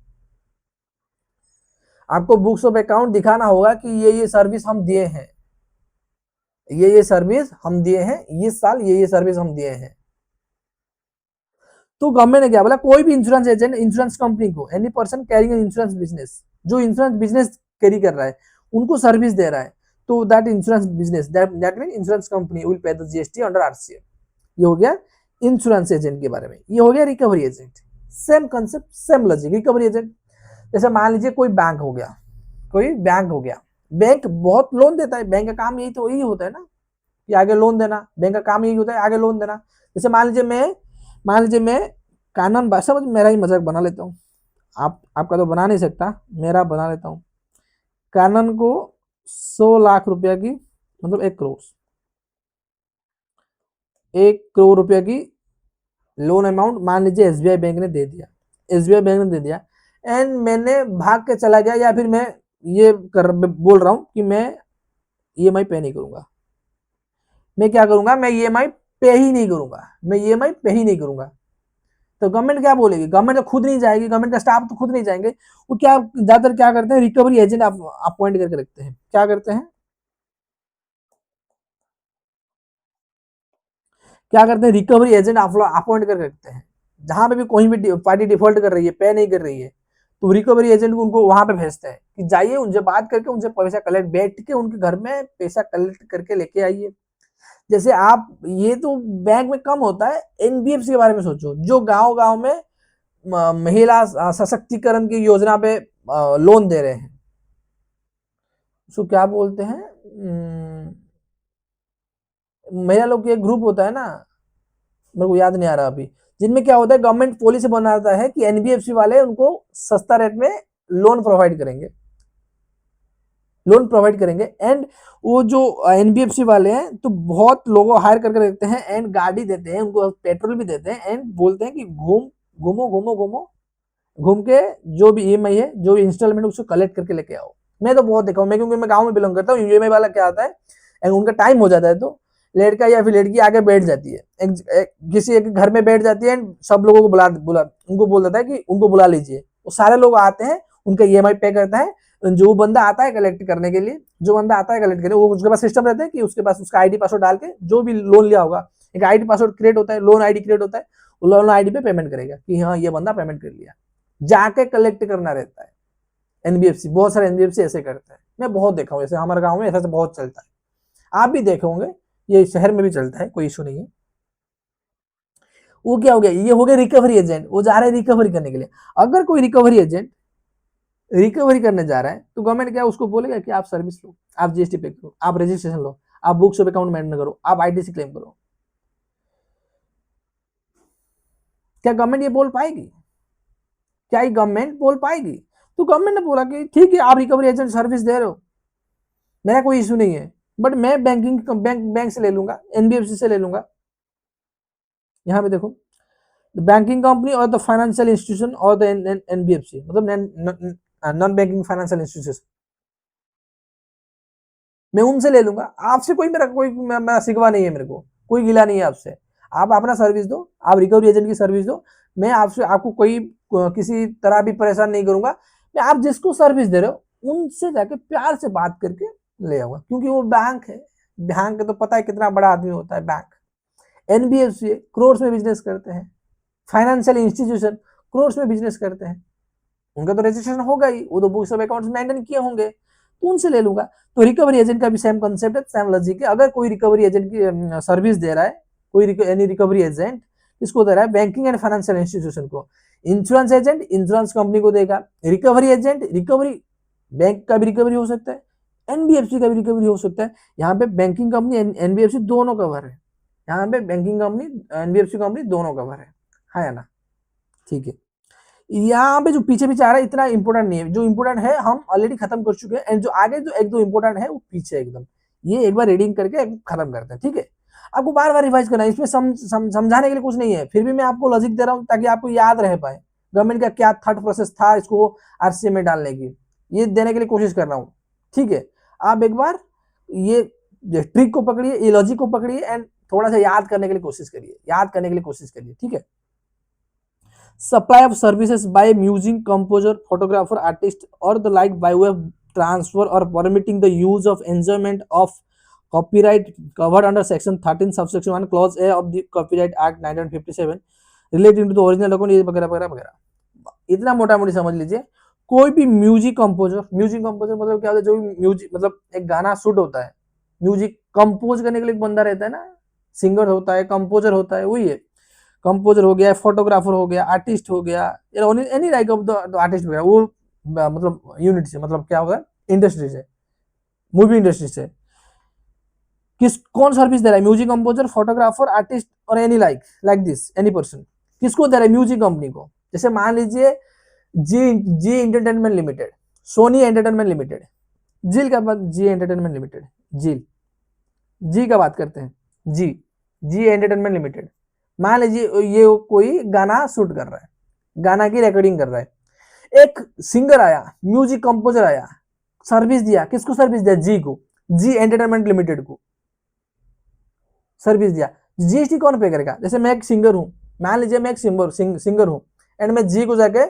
आपको बुक्स ऑफ अकाउंट दिखाना होगा कि ये सर्विस हम दिए हैं, ये सर्विस हम दिए हैं, इस साल ये सर्विस हम दिए हैं। तो गवर्नमेंट ने क्या बोला, कोई भी इंश्योरेंस एजेंट इंश्योरेंस कंपनी को, any person carrying an insurance business, जो इंश्योरेंस बिजनेस कैरी कर रहा है, उनको सर्विस दे रहा है, तो that insurance business, that mean insurance company will pay the GST under RCM. ये हो गया इंश्योरेंस एजेंट के बारे में। ये हो गया recovery agent, same concept same logic. Recovery agent जैसे मान लीजिए कोई बैंक हो गया, कोई बैंक हो गया, बैंक बहुत लोन देता है, बैंक का काम यही तो यही होता है ना कि आगे लोन देना, बैंक का काम यही होता है आगे लोन देना। जैसे मान लीजिए मैं कानून भाषा में मेरा ही मजाक बना लेता हूँ, आपका तो बना नहीं सकता, मेरा बना लेता हूँ। कानून को 100 लाख रुपया की, मतलब 1 करोड़ रुपया की लोन अमाउंट मान लीजिए एसबीआई बैंक ने दे दिया, एंड मैंने भाग के चला गया, या फिर मैं ये बोल रहा हूँ कि मैं ईएमआई पे नहीं करूंगा, मैं क्या करूंगा, मैं ईएमआई पे ही नहीं करूंगा। तो गवर्नमेंट क्या बोलेगी, गवर्नमेंट तो खुद नहीं जाएगी, गवर्नमेंट का स्टाफ तो खुद नहीं जाएंगे, वो क्या ज्यादातर क्या करते हैं, रिकवरी एजेंट अपॉइंट करके रखते हैं। क्या करते हैं, रिकवरी एजेंट अपॉइंट करके रखते हैं। जहां पे भी कोई भी पार्टी डिफॉल्ट कर रही है, पे नहीं कर रही है, तो रिकवरी एजेंट को उनको वहां पे भेजते हैं कि जाइए उनसे बात करके उनसे पैसा कलेक्ट, बैठ के उनके घर में पैसा कलेक्ट करके लेके आइए। जैसे आप, ये तो बैंक में कम होता है, एनबीएफसी के बारे में सोचो, जो गांव गांव में महिला सशक्तिकरण की योजना पे लोन दे रहे हैं, उसको क्या बोलते हैं, महिला लोग की एक ग्रुप होता है ना, मेरे को याद नहीं आ रहा अभी, जिनमें क्या होता है, गवर्नमेंट पॉलिसी बनाता है कि एनबीएफसी वाले उनको सस्ता रेट में लोन प्रोवाइड करेंगे, एंड वो जो एनबीएफसी वाले हैं तो बहुत लोगों हायर करके रखते हैं, एंड गाड़ी देते हैं उनको, पेट्रोल भी देते हैं, एंड बोलते हैं कि घूम के जो भी ईएमआई है, जो भी इंस्टॉलमेंट, उसको कलेक्ट करके लेके आओ। मैं तो बहुत देखा हूँ, मैं क्योंकि मैं गाँव में बिलोंग करता हूँ, ईएमआई वाला क्या आता है, एंड उनका टाइम हो जाता है तो लड़का या फिर लड़की आके बैठ जाती है, किसी एक घर में बैठ जाती है, सब लोगों को बुला उनको बोल देता है कि उनको बुला लीजिए। वो सारे लोग आते हैं, उनका ईएमआई पे करता है। जो बंदा आता है कलेक्ट करने के लिए, वो उसके पास सिस्टम रहता है कि उसके पास उसका आईडी पासवर्ड डाल के जो भी लोन लिया होगा, एक आईडी पासवर्ड क्रिएट होता है, लोन आईडी क्रिएट होता है, वो लोन आईडी पे पेमेंट करेगा कि हाँ ये बंदा पेमेंट कर लिया। जाके कलेक्ट करना रहता है। एनबीएफसी, बहुत सारे एनबीएफसी ऐसे करते हैं, मैं बहुत देखा हूँ, ऐसे हमारे गाँव में ऐसा बहुत चलता है, आप भी देखे होंगे, ये शहर में भी चलता है, कोई इशू नहीं है। वो क्या हो गया, ये हो गया रिकवरी एजेंट, वो जा रहा है रिकवरी करने के लिए। अगर कोई रिकवरी एजेंट रिकवरी करने जा रहा है तो गवर्नमेंट क्या उसको बोलेगा कि आप सर्विस लो, आप जीएसटी पे करो, आप रजिस्ट्रेशन लो, आप बुक्स ऑफ अकाउंट मेंटेन करो, आप आईटीसी क्लेम करो। क्या गवर्नमेंट ये बोल पाएगी? क्या ये गवर्नमेंट बोल पाएगी? तो गवर्नमेंट ने बोला कि ठीक है आप रिकवरी एजेंट सर्विस दे रहे हो, मेरा कोई इशू नहीं है, बट मैं बैंक से ले लूंगा, एनबीएफसी से ले लूंगा। यहाँ पे देखो, banking company or the financial institution और द एनबीएफसी, मतलब नॉन बैंकिंग फाइनेंशियल इंस्टीट्यूशन, मैं उनसे ले लूंगा। आपसे मेरा सिकवा नहीं है, मेरे को कोई गिला नहीं है आपसे। आप अपना सर्विस दो, आप रिकवरी एजेंट की सर्विस दो, मैं आपको कोई किसी तरह भी परेशान नहीं करूंगा। मैं आप जिसको सर्विस दे रहे हो उनसे जाके प्यार से बात करके ले आऊंगा, क्योंकि वो बैंक है। बैंक तो पता है कितना बड़ा आदमी होता है बैंक। एनबीएफसी करोड़ में बिजनेस करते हैं, फाइनेंशियल इंस्टीट्यूशन करोड़ में बिजनेस करते हैं, उनका तो रजिस्ट्रेशन होगा ही, वो तो बुक्स ऑफ अकाउंट्स मेंटेन किए होंगे, तो उनसे ले लूंगा। तो रिकवरी एजेंट का भी सेम कंसेप्ट है, सेम लॉजिक है। अगर कोई रिकवरी एजेंट की सर्विस दे रहा है, कोई एनी रिकवरी एजेंट इसको दे रहा है बैंकिंग एंड फाइनेंशियल इंस्टीट्यूशन को, इंश्योरेंस एजेंट इंश्योरेंस कंपनी को देगा, रिकवरी एजेंट रिकवरी, बैंक का भी रिकवरी हो सकता है, एनबीएफसी का भी रिकवरी हो सकता है। यहाँ पे बैंकिंग कंपनी एनबीएफसी दोनों कवर है, यहाँ पे बैंकिंग कंपनी एनबीएफसी कंपनी दोनों कवर है या ना? ठीक है, यहाँ पे जो पीछे पीछे आ रहा है इतना इंपोर्टेंट नहीं है, जो इंपोर्टेंट है हम ऑलरेडी खत्म कर चुके हैं, एंड जो आगे जो एक दो इंपोर्टेंट है वो पीछे एकदम, ये एक बार रीडिंग करके खत्म करते हैं। ठीक है, आपको बार बार रिवाइज करना है, इसमें समझाने के लिए कुछ नहीं है, फिर भी मैं आपको लॉजिक दे रहा हूँ ताकि आपको याद रह पाए गवर्नमेंट का क्या थॉट प्रोसेस था इसको आरसीए में डालने की, ये देने के लिए कोशिश कर रहा हूँ। ठीक है, आप एक बार ये ट्रिक को पकड़िए, ये लॉजिक को पकड़िए, एंड थोड़ा सा याद करने के लिए कोशिश करिए। ठीक है, supply of services by music composer, photographer, artist or the like by way of transfer or permitting the use of enjoyment of copyright covered under section 13 subsection 1 clause A of the Copyright Act 1957 relating to the original document, ये वगैरह वगैरह वगैरह। इतना मोटा मोटी समझ लीजिए। कोई भी म्यूजिक कंपोजर मतलब क्या होता है, जो भी म्यूजिक मतलब एक गाना शूट होता है, म्यूजिक कंपोज करने के लिए एक बंदा रहता है ना, सिंगर होता है, कंपोजर होता है, वही है। कंपोजर हो गया, फोटोग्राफर हो गया, आर्टिस्ट हो गया, any like of the artist हो गया, वो मतलब यूनिट से, मतलब क्या होगा, इंडस्ट्री से, मूवी इंडस्ट्री से कौन सर्विस दे रहा है, म्यूजिक कंपोजर, फोटोग्राफर, आर्टिस्ट और any like this any person, किसको दे रहा है, म्यूजिक कंपनी को। जैसे मान लीजिए Zee entertainment limited, Sony entertainment limited, जिल का बात, जी एंटरटेनमेंट लिमिटेड, जी का बात करते हैं, जी एंटरटेनमेंट लिमिटेड। मान लीजिए ये कोई गाना शूट कर रहा है, गाना की रिकॉर्डिंग कर रहा है, एक सिंगर आया, म्यूजिक कंपोजर आया, सर्विस दिया, किसको सर्विस दिया, जी को, जी एंटरटेनमेंट लिमिटेड को सर्विस दिया। जीएसटी कौन पे करेगा? जैसे मैं एक सिंगर हूं, मान लीजिए मैं एक सिंगर हूं, एंड मैं जी को जाके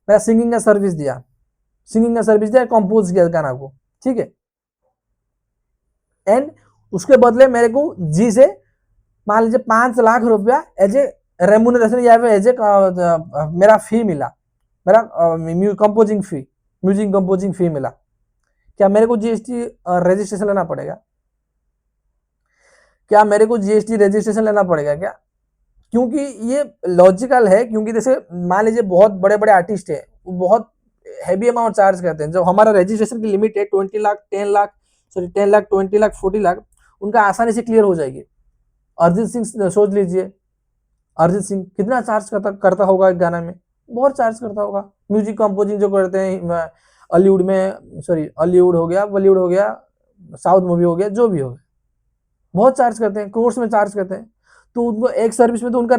मैं सिंगिंग का सर्विस दिया, कंपोज किया गाना को, ठीक है, एंड उसके बदले मेरे को जी से मान लीजिए 5 लाख रुपया एज ए रेम्यूनरेशन या फिर एज ए मेरा फी मिला, मेरा म्यूजिक कंपोजिंग फी मिला। क्या मेरे को जीएसटी रजिस्ट्रेशन लेना पड़ेगा? क्या? क्योंकि ये लॉजिकल है, क्योंकि जैसे मान लीजिए बहुत बड़े बड़े आर्टिस्ट है, वो बहुत हैवी अमाउंट चार्ज करते हैं। जब हमारा रजिस्ट्रेशन की लिमिट है 20 लाख, 10 लाख, 20 लाख, 40 लाख, उनका आसानी से क्लियर हो जाएगी। अरिजीत सिंह सोच लीजिए, अरिजीत सिंह कितना चार्ज करता होगा एक गाना में, बहुत चार्ज करता होगा। म्यूजिक कंपोजिंग जो करते हैं हॉलीवुड हो गया, बॉलीवुड हो गया, साउथ मूवी हो गया, जो भी हो गया, बहुत चार्ज करते हैं, करोड़ में चार्ज करते हैं। तो उनको एक सर्विस में तो उनका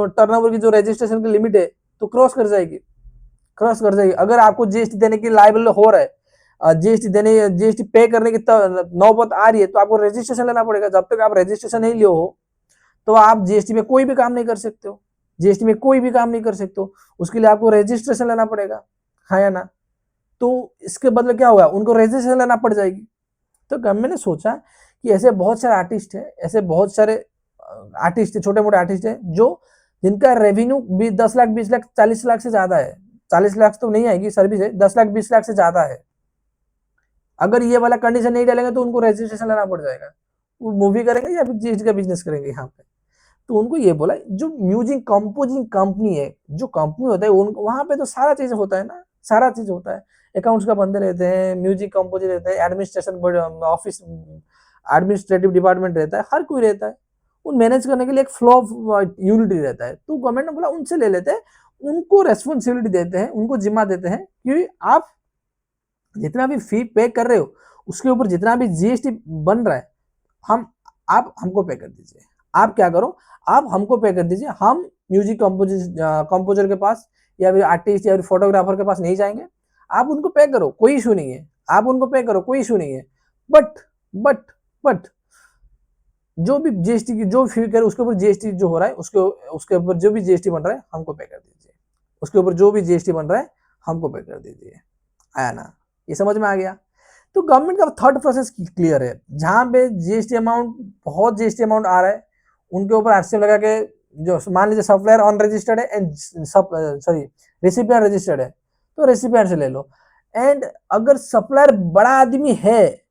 टर्नओवर की जो रजिस्ट्रेशन की लिमिट है तो क्रॉस कर जाएगी। अगर आपको जीएसटी देने की लायबल हो रहा है, जीएसटी देने, जीएसटी पे करने की नौबत आ रही है, तो आपको रजिस्ट्रेशन लेना पड़ेगा। जब तक आप रजिस्ट्रेशन नहीं लियो हो तो आप जीएसटी में कोई भी काम नहीं कर सकते हो, जीएसटी में कोई भी काम नहीं कर सकते हो, उसके लिए आपको रजिस्ट्रेशन लेना पड़ेगा, है या ना। तो इसके बदले क्या होगा, उनको रजिस्ट्रेशन लेना पड़ जाएगी। तो गवर्नमेंट ने सोचा कि ऐसे बहुत सारे आर्टिस्ट हैं, ऐसे बहुत सारे आर्टिस्ट है, छोटे मोटे आर्टिस्ट है, जो जिनका रेवेन्यू 10 लाख 20 लाख 40 लाख से ज्यादा है, 40 लाख तो नहीं आएगी सर्विस है, 10 लाख 20 लाख से ज्यादा है। अगर ये वाला कंडीशन नहीं डालेंगे तो उनको रजिस्ट्रेशन लेना पड़ जाएगा। वो मूवी करेंगे या फिर जीएसटी का बिजनेस करेंगे यहाँ पे। तो उनको ये बोला, जो म्यूजिक कंपोजिंग कंपनी है, जो कंपनी होता है उनको वहां पे तो सारा चीज होता है ना, सारा चीज होता है। अकाउंट्स का बंदे रहते हैं, म्यूजिक कंपोजर रहते हैं, एडमिनिस्ट्रेशन ऑफिस एडमिनिस्ट्रेटिव डिपार्टमेंट रहता है, हर कोई रहता है। उन मैनेज करने के लिए एक फ्लो ऑफ यूनिटी रहता है। तो गवर्नमेंट ने बोला उनसे ले लेते हैं, उनको रेस्पॉन्सिबिलिटी देते हैं, उनको जिम्मा देते हैं कि आप जितना भी फी पे कर रहे हो उसके ऊपर जितना भी जीएसटी बन रहा है, आप हमको पे कर दीजिए। आप क्या करो, आप हमको पे कर दीजिए, हम म्यूजिक कंपोजर के पास या फिर आर्टिस्ट या फिर फोटोग्राफर के पास नहीं जाएंगे, आप उनको पे करो, कोई इशू नहीं है, आप उनको पे करो, कोई इशू नहीं है। बट जो भी जीएसटी की जो फी कर उसके ऊपर जीएसटी जो हो रहा है, उसके ऊपर जो भी जीएसटी बन रहा है हमको पे कर दीजिए, उसके ऊपर जो भी जीएसटी बन रहा है हमको पे कर दीजिए। आया ना, ये समझ में आ गया। तो गवर्नमेंट का थर्ड प्रोसेस क्लियर है। जहां पे जीएसटी अमाउंट, बहुत जीएसटी अमाउंट आ रहा है, उनके ऊपर आरसीएम लगा के, जो मान लीजिए सप्लायर अनरजिस्टर्ड है एंड सॉरी रेसिपिएंट रजिस्टर्ड है, तो रेसिपिएंट से ले लो। एंड अगर सप्लायर बड़ा आदमी है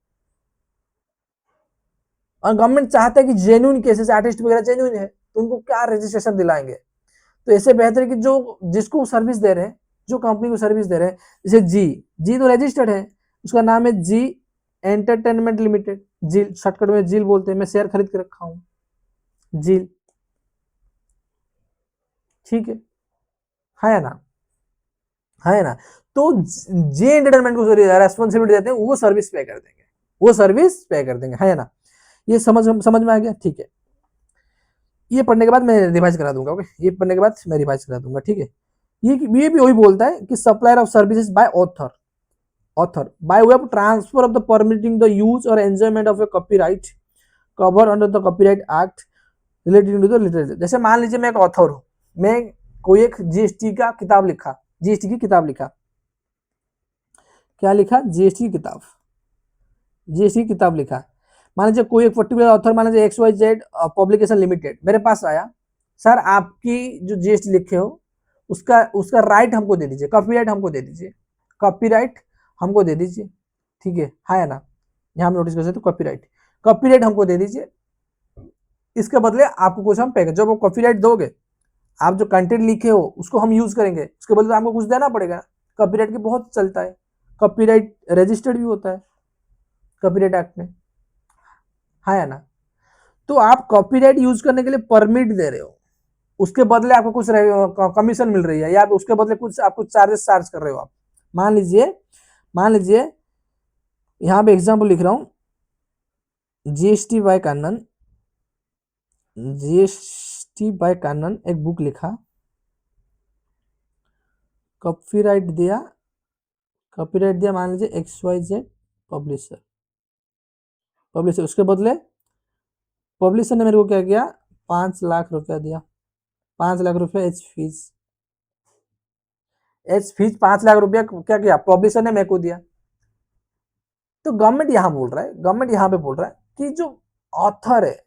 और गवर्नमेंट चाहता है कि जेन्युइन केसेस आर्टिस्ट वगैरह जेन्युइन है, तो उनको क्या रजिस्ट्रेशन दिलाएंगे। तो ऐसे बेहतर है कि जो जिसको सर्विस दे रहे हैं, जो कंपनी को सर्विस दे रहे हैं, जैसे जी तो रजिस्टर्ड है, उसका नाम है जी एंटरटेनमेंट लिमिटेड, जील शॉर्टकट में जील बोलते हैं, मैं शेयर खरीद के रखा हूं, जील, ठीक है ना, है ना। तो जी एंटरटेनमेंट को रेस्पॉन्सिबिलिटी देते हैं, वो सर्विस पे कर देंगे, वो सर्विस पे कर देंगे, है ना। ये समझ में आ गया, ठीक है। ये पढ़ने के बाद मैं रिवाइज करा दूंगा, ओके, ये पढ़ने के बाद मैं रिवाइज करा दूंगा, ठीक है। ये भी वही बोलता है कि supplier of services by author by way of transfer of the permitting the use or enjoyment of a copyright cover under the copyright act related to the literature. जैसे मान लीजिए मैं एक ऑथर हूं, मैं कोई एक जीएसटी की किताब लिखा, क्या लिखा, जीएसटी की किताब लिखा। मान लीजिए कोई एक पर्टिकुलर ऑथर, मान लीजिए XYZ पब्लिकेशन लिमिटेड मेरे पास आया, सर आपकी जो जीएसटी लिखे हो उसका राइट हमको दे दीजिए, कॉपीराइट हमको दे दीजिए, ठीक है ना। यहाँ नोटिस कर सकते हो, कॉपीराइट हमको दे दीजिए, इसके बदले आपको कुछ हम पे करेंगे। जब आप कॉपीराइट दोगे, आप जो कंटेंट लिखे हो उसको हम यूज करेंगे, उसके बदले आपको कुछ देना पड़ेगा। कॉपीराइट की बहुत चलता है, कॉपीराइट रजिस्टर्ड भी होता है कॉपीराइट एक्ट में, है ना। तो आप कॉपीराइट यूज करने के लिए परमिट दे रहे हो, उसके बदले आपको कुछ कमीशन मिल रही है, या उसके बदले कुछ आपको चार्जेस चार्ज कर रहे हो आप। मान लीजिए यहां पे एग्जांपल लिख रहा हूं, जीएसटी बाय कानन एक बुक लिखा, कॉपीराइट दिया, मान लीजिए XYZ पब्लिशर, उसके बदले पब्लिशर ने मेरे को क्या किया, 5 लाख रुपया दिया, 5 लाख रुपया एच फीस 5 लाख रुपया क्या किया, पब्लिशर ने मेरे को दिया। तो गवर्नमेंट यहाँ बोल रहा है कि जो ऑथर है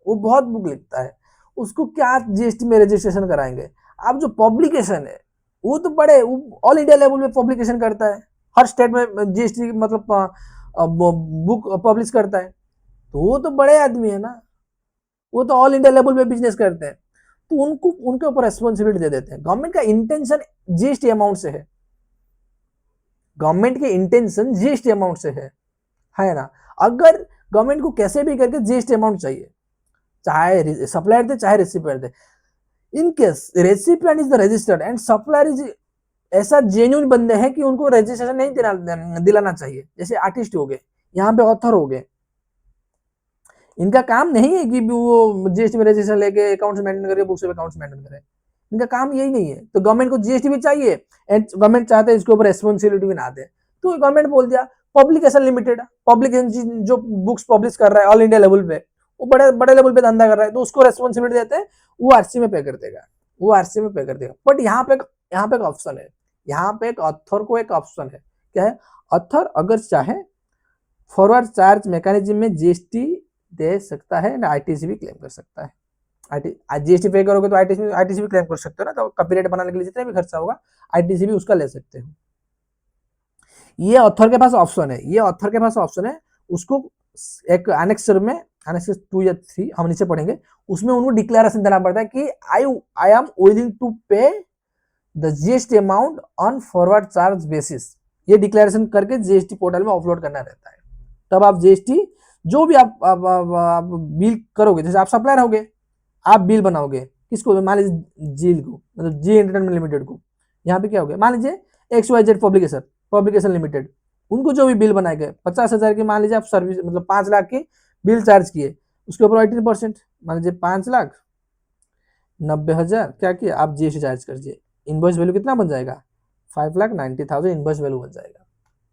वो बहुत बुक लिखता है, उसको क्या जीएसटी में रजिस्ट्रेशन कराएंगे। अब जो पब्लिकेशन है वो तो बड़े ऑल इंडिया लेवल में पब्लिकेशन करता है, हर स्टेट में जीएसटी मतलब बुक पब्लिश करता है, तो वो तो बड़े आदमी है ना, वो तो ऑल इंडिया लेवल पे बिजनेस करते हैं, तो उनके ऊपर रेस्पॉन्सिबिलिटी दे देते हैं। गवर्नमेंट का इंटेंशन जीएसटी अमाउंट से है ना। अगर गवर्नमेंट को कैसे भी करके जीएसटी अमाउंट चाहिए, चाहे सप्लायर दे चाहे recipient they, in case recipient is the registered and supplier is ऐसा जेन्युइन बंदे हैं कि उनको रजिस्ट्रेशन नहीं दिलाना चाहिए। जैसे आर्टिस्ट हो गए, यहाँ पे ऑथर हो गए, इनका काम नहीं है कि वो जीएसटी में रजिस्ट्रेशन लेके अकाउंट्स मेंटेन करके बुक्स पे अकाउंट्स मेंटेन करे, इनका काम यही नहीं है। तो गवर्नमेंट को जीएसटी भी चाहिए एंड गवर्नमेंट चाहते है इसके ऊपर रेस्पॉन्सिबिलिटी भी ना दे, तो गवर्नमेंट बोल दिया पब्लिकेशन लिमिटेड, पब्लिकेशन जो बुक्स पब्लिश कर रहा है ऑल इंडिया लेवल पे, वो बड़े बड़े लेवल पे धंधा कर रहा है, तो उसको रेस्पॉन्सिबिलिटी देते हैं, वो आरसी में पे कर देगा, वो आरसी में पे कर देगा। बट यहाँ पे एक ऑप्शन है, यहाँ पे एक ऑथर को एक ऑप्शन है, क्या है, ऑथर अगर चाहे फॉरवर्ड चार्ज मैकेनिज्म में जीएसटी दे सकता है ना, आईटीसी भी क्लेम कर सकता है। जीएसटी पे करोगे तो आईटीसी भी क्लेम कर सकते हो ना, तो कॉपीराइट बनाने के लिए जितना भी खर्चा होगा आईटीसी भी उसका ले सकते हो। ये ऑथर के पास ऑप्शन है, ये ऑथर के पास ऑप्शन है, उसको एक एनेक्सर में, एनेक्सर 2 या 3 हम नीचे पढ़ेंगे, उसमें उनको डिक्लेरेशन देना पड़ता है कि आई एम विलिंग टू पे the GST amount on forward charge basis. ये डिक्लेरेशन करके जीएसटी पोर्टल में अपलोड करना रहता है, तब आप जीएसटी जो भी आप बिल करोगे, जैसे आप सप्लायर होगे, आप बिल बनाओगे किसको, मान लीजिए जील को, मतलब जी एंटरटेनमेंट लिमिटेड को, यहाँ पे क्या हो गया, मान लीजिए XYZ पब्लिकेशन लिमिटेड, उनको जो भी बिल बनाए गए 50,000 की, मान लीजिए आप सर्विस मतलब 5 लाख की बिल चार्ज किए, उसके ऊपर 18%, मान लीजिए 5,90,000 क्या किया आप जीएसटी चार्ज कर दिए, इनवॉइस वैल्यू कितना बन जाएगा, 5,90,000 इनवॉइस वैल्यू बन जाएगा।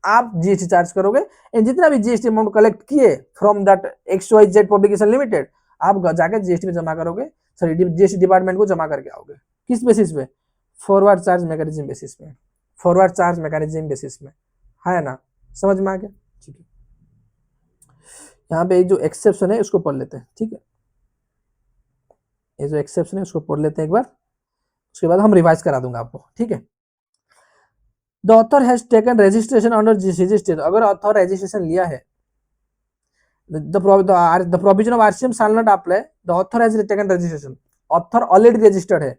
आप जीएसटी चार्ज करोगे एंड जितना भी जीएसटी अमाउंट कलेक्ट किए from that XYZ publication limited, आप जाकर जीएसटी में जमा करोगे, सॉरी जीएसटी डिपार्टमेंट को जमा करके आओगे, किस बेसिस पे, फॉरवर्ड चार्ज मैकेनिज्म बेसिस पे, फॉरवर्ड चार्ज मैकेनिज्म बेसिस में, है ना, समझ में आ गया, ठीक है। यहाँ पे जो एक्सेप्शन है उसको पढ़ लेते हैं, ठीक है, ये जो एक्सेप्शन है उसको पढ़ लेते हैं एक बार, उसके बाद हम रिवाइज करा दूंगा आपको, ठीक है। The author has taken registration under GST, अगर ऑथर रजिस्ट्रेशन लिया है, the provision of RCM shall not apply, the author has taken registration, author already registered है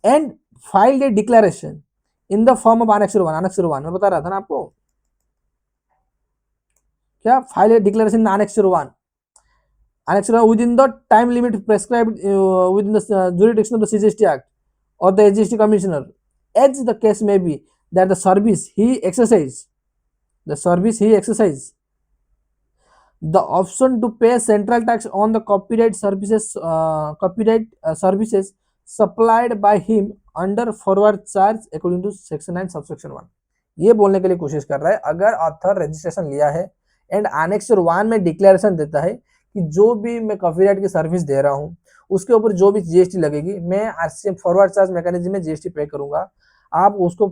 and filed a declaration in the form of Annex 1, मैं बता रहा था ना आपको, क्या file A declaration in Annex 1 within the time limit prescribed within the jurisdiction of the CGST Act or the SGST Commissioner, as the case may be, that the service he exercise the option to pay central tax on the copyright services supplied by him under forward charge according to section 9 subsection 1। ये बोलने के लिए कोशिश कर रहा है, अगर author registration लिया है एंड Annex 1 में डिक्लेरेशन देता है कि जो भी मैं कॉपीराइट की सर्विस दे रहा हूँ उसके ऊपर जो भी जीएसटी लगेगी मैं आरसीएम फॉरवर्ड चार्ज मैकेनिज्म में जीएसटी पे करूंगा, आप उसको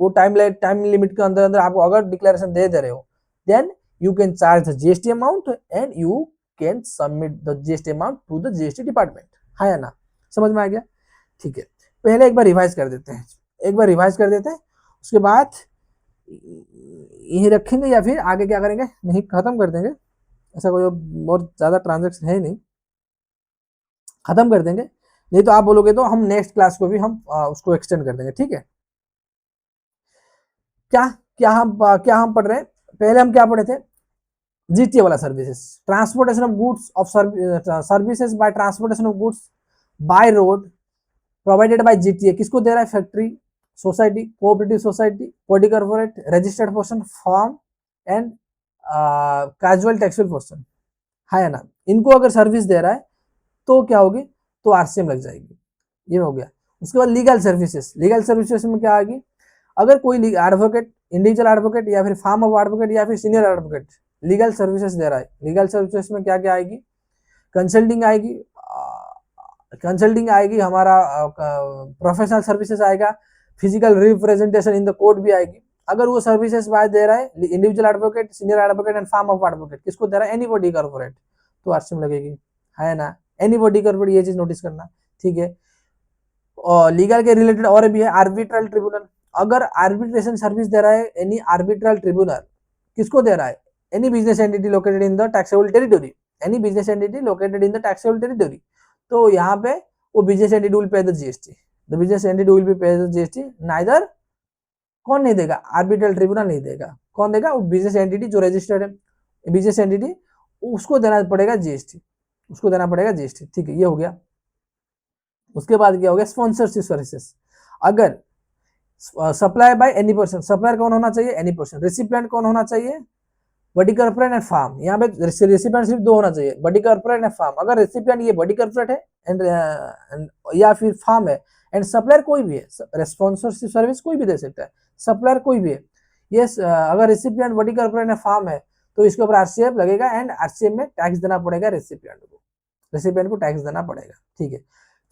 वो टाइम लिमिट के अंदर आपको अगर डिक्लेरेशन दे रहे हो, then you can charge the GST amount and you can submit the GST amount to the GST department, है ना, समझ में आ गया, ठीक है। पहले एक बार रिवाइज कर देते हैं, उसके बाद यही रखेंगे या फिर आगे क्या करेंगे, नहीं खत्म कर देंगे, ऐसा कोई बहुत ज्यादा ट्रांजेक्शन है नहीं, खत्म कर देंगे, नहीं तो आप बोलोगे तो हम नेक्स्ट क्लास को भी हम उसको एक्सटेंड कर देंगे, ठीक है। क्या हम पढ़ रहे हैं, पहले हम क्या पढ़े थे, जीटीए वाला services, transportation of goods of services bye transportation of goods by road provided by GTA, किसको दे रहा है, factory, society, cooperative society, body corporate, registered person, form and casual taxable person, है ना, इनको अगर सर्विस दे रहा है तो क्या होगी, तो आरसीएम लग जाएगी, ये हो गया। उसके बाद लीगल सर्विसेज में क्या आएगी, अगर कोई एडवोकेट, इंडिविजुअल एडवोकेट या फिर फार्म ऑफ एडवोकेट या फिर सीनियर एडवोकेट लीगल सर्विसेज दे रहा है, लीगल सर्विसेज में क्या क्या आएगी, कंसल्टिंग आएगी, हमारा प्रोफेशनल सर्विसेज आएगा, physical representation in the court भी आएगी। अगर वो सर्विसेज बाय दे रहा है individual advocate, senior advocate and firm of advocate, किसको दे रहा है, एनीबॉडी कॉर्पोरेट, तो आरसीएम लगेगी, है ना, एनीबॉडी कॉर्पोरेट, ये चीज नोटिस करना, ठीक है। और लीगल के रिलेटेड और भी है, आर्बिट्रल ट्रिब्यूनल, अगर आर्बिट्रेशन सर्विस दे रहा है एनी आर्बिट्रल ट्रिब्यूनल, किसको दे रहा है, any business entity located in the taxable territory, तो यहाँ पे वो business entity will pay the GST, neither कौन नहीं देगा, आर्बिट्रल ट्रिब्यूनल नहीं देगा, कौन देगा, वो बिजनेस एंटिटी जो रजिस्टर्ड है, बिजनेस एंटिटी, उसको देना पड़ेगा जीएसटी, ठीक है, ये हो गया। उसके बाद क्या हो गया, स्पॉन्सरशिप सर्विसेज, अगर supply bye any person, supplier कौन होना चाहिए, एनी पर्सन, रेसिपिएंट कौन होना चाहिए, बॉडी कॉर्पोरेट एंड फार्म, यहाँ पे रेसिपिएंट सिर्फ 2 होना चाहिए, बॉडी कॉर्पोरेट एंड फार्म, अगर रेसिपिएंट ये बॉडी कॉर्पोरेट है एंड या फिर फार्म है एंड सप्लायर कोई भी है, स्पॉन्सरशिप सर्विस कोई भी दे सकता है, सप्लायर कोई भी है, ये अगर रिसिपिएंट बड़ी कॉर्पोरेट फार्म है तो इसके ऊपर आरसीएफ लगेगा एंड आरसीएफ में टैक्स देना पड़ेगा रेसिपिएंट को टैक्स देना पड़ेगा, ठीक है।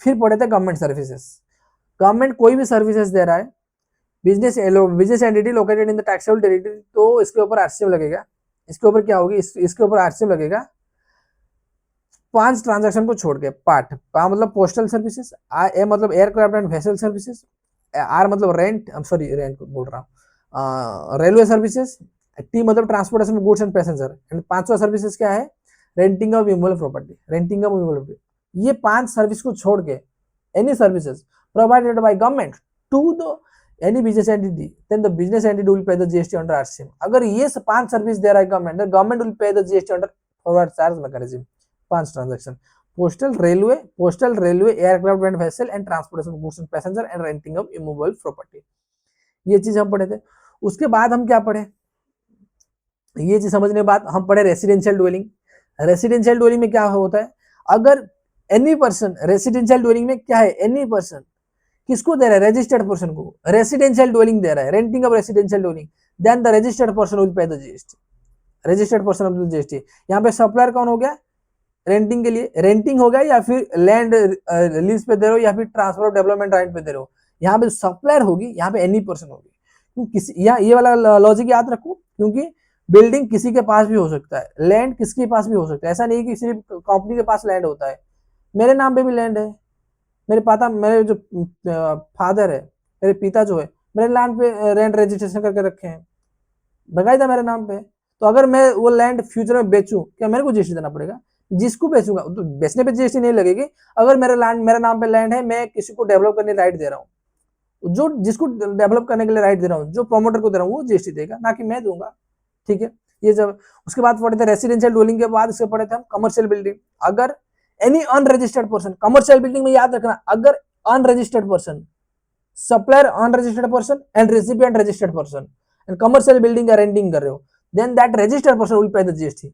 फिर पढ़े थे गवर्नमेंट सर्विसेज। गवर्नमेंट कोई भी सर्विसेज दे रहा है, business entity located in the taxable territory, तो इसके ऊपर आरसीएफ लगेगा। इसके ऊपर क्या होगी, इसके ऊपर आरसीएफ लगेगा 5 ट्रांजैक्शन को छोड़ के। पार्ट पा मतलब पोस्टल सर्विसेज, ए मतलब aircraft and vessel services, R मतलब रेंट बोल रहा हूँ, रेलवे सर्विसेज, टी मतलब transportation goods and passenger, and 5वां सर्विसेज क्या है, रेंटिंग ऑफ इमूवेबल प्रॉपर्टी। ये 5 सर्विस को छोड़ के any services provided by government to the any business entity, then the business entity will pay the GST under RCM. अगर ये 5 service दे रहा है government, the government will pay the GST under forward charge mechanism. 5 transaction, postal railway aircraft and vessel and transportation goods and passenger and renting of immovable property. ये चीज हम पढ़े थे। उसके बाद हम क्या पढ़े, ये चीज समझने के बाद हम पढ़े रेसिडेंशियल ड्वेलिंग। रेसिडेंशियल ड्वेलिंग में क्या होता है, अगर एनी पर्सन, रेसिडेंशियल ड्वेलिंग में क्या है, एनी पर्सन किसको दे रहा है, रजिस्टर्ड पर्सन को रेसिडेंशियल ड्वेलिंग दे रहा है, renting of residential dwelling, then the registered person will pay the GST, registered person of the GST. यहाँ पे सप्लायर कौन हो गया, रेंटिंग के लिए रेंटिंग हो गया, या फिर लैंड लीज पे दे रहे हो, या फिर ट्रांसफर ऑफ डेवलपमेंट राइट पे दे रहे हो। यहाँ पे सप्लायर होगी, यहाँ पे एनी पर्सन होगी। किसी ये वाला लॉजिक याद रखो, क्योंकि बिल्डिंग किसी के पास भी हो सकता है, लैंड किसके पास भी हो सकता है। ऐसा नहीं कि सिर्फ कंपनी के पास लैंड होता है, मेरे नाम पे भी लैंड है। मेरे जो फादर है, मेरे पिता जो है, मेरे लैंड पे रेंट रजिस्ट्रेशन करके रखे हैं, बकायदा मेरे नाम पे। तो अगर मैं वो लैंड फ्यूचर में बेचूं, क्या मेरे को जीएसटी देना पड़ेगा? जिसको बेचूंगा तो बेचने पे जीएसटी नहीं लगेगी। अगर मेरे नाम पे लैंड है, मैं किसी को डेवलप करने राइट दे रहा हूँ, जो जिसको डेवलप करने के लिए राइट दे रहा हूँ, जो प्रोमोटर को दे रहा हूँ, वो जीएसटी देगा, ना कि मैं दूंगा, ठीक है। ये जब उसके बाद पढ़े थे रेसिडेंशियल ड्वेलिंग के बाद इसके पढ़े थे हम कमर्शियल बिल्डिंग। अगर any unregistered person, commercial building में याद रखना, अगर unregistered person, supplier unregistered person and recipient registered person, and commercial building या रेंटिंग कर रहे हो, then that registered person will pay the GST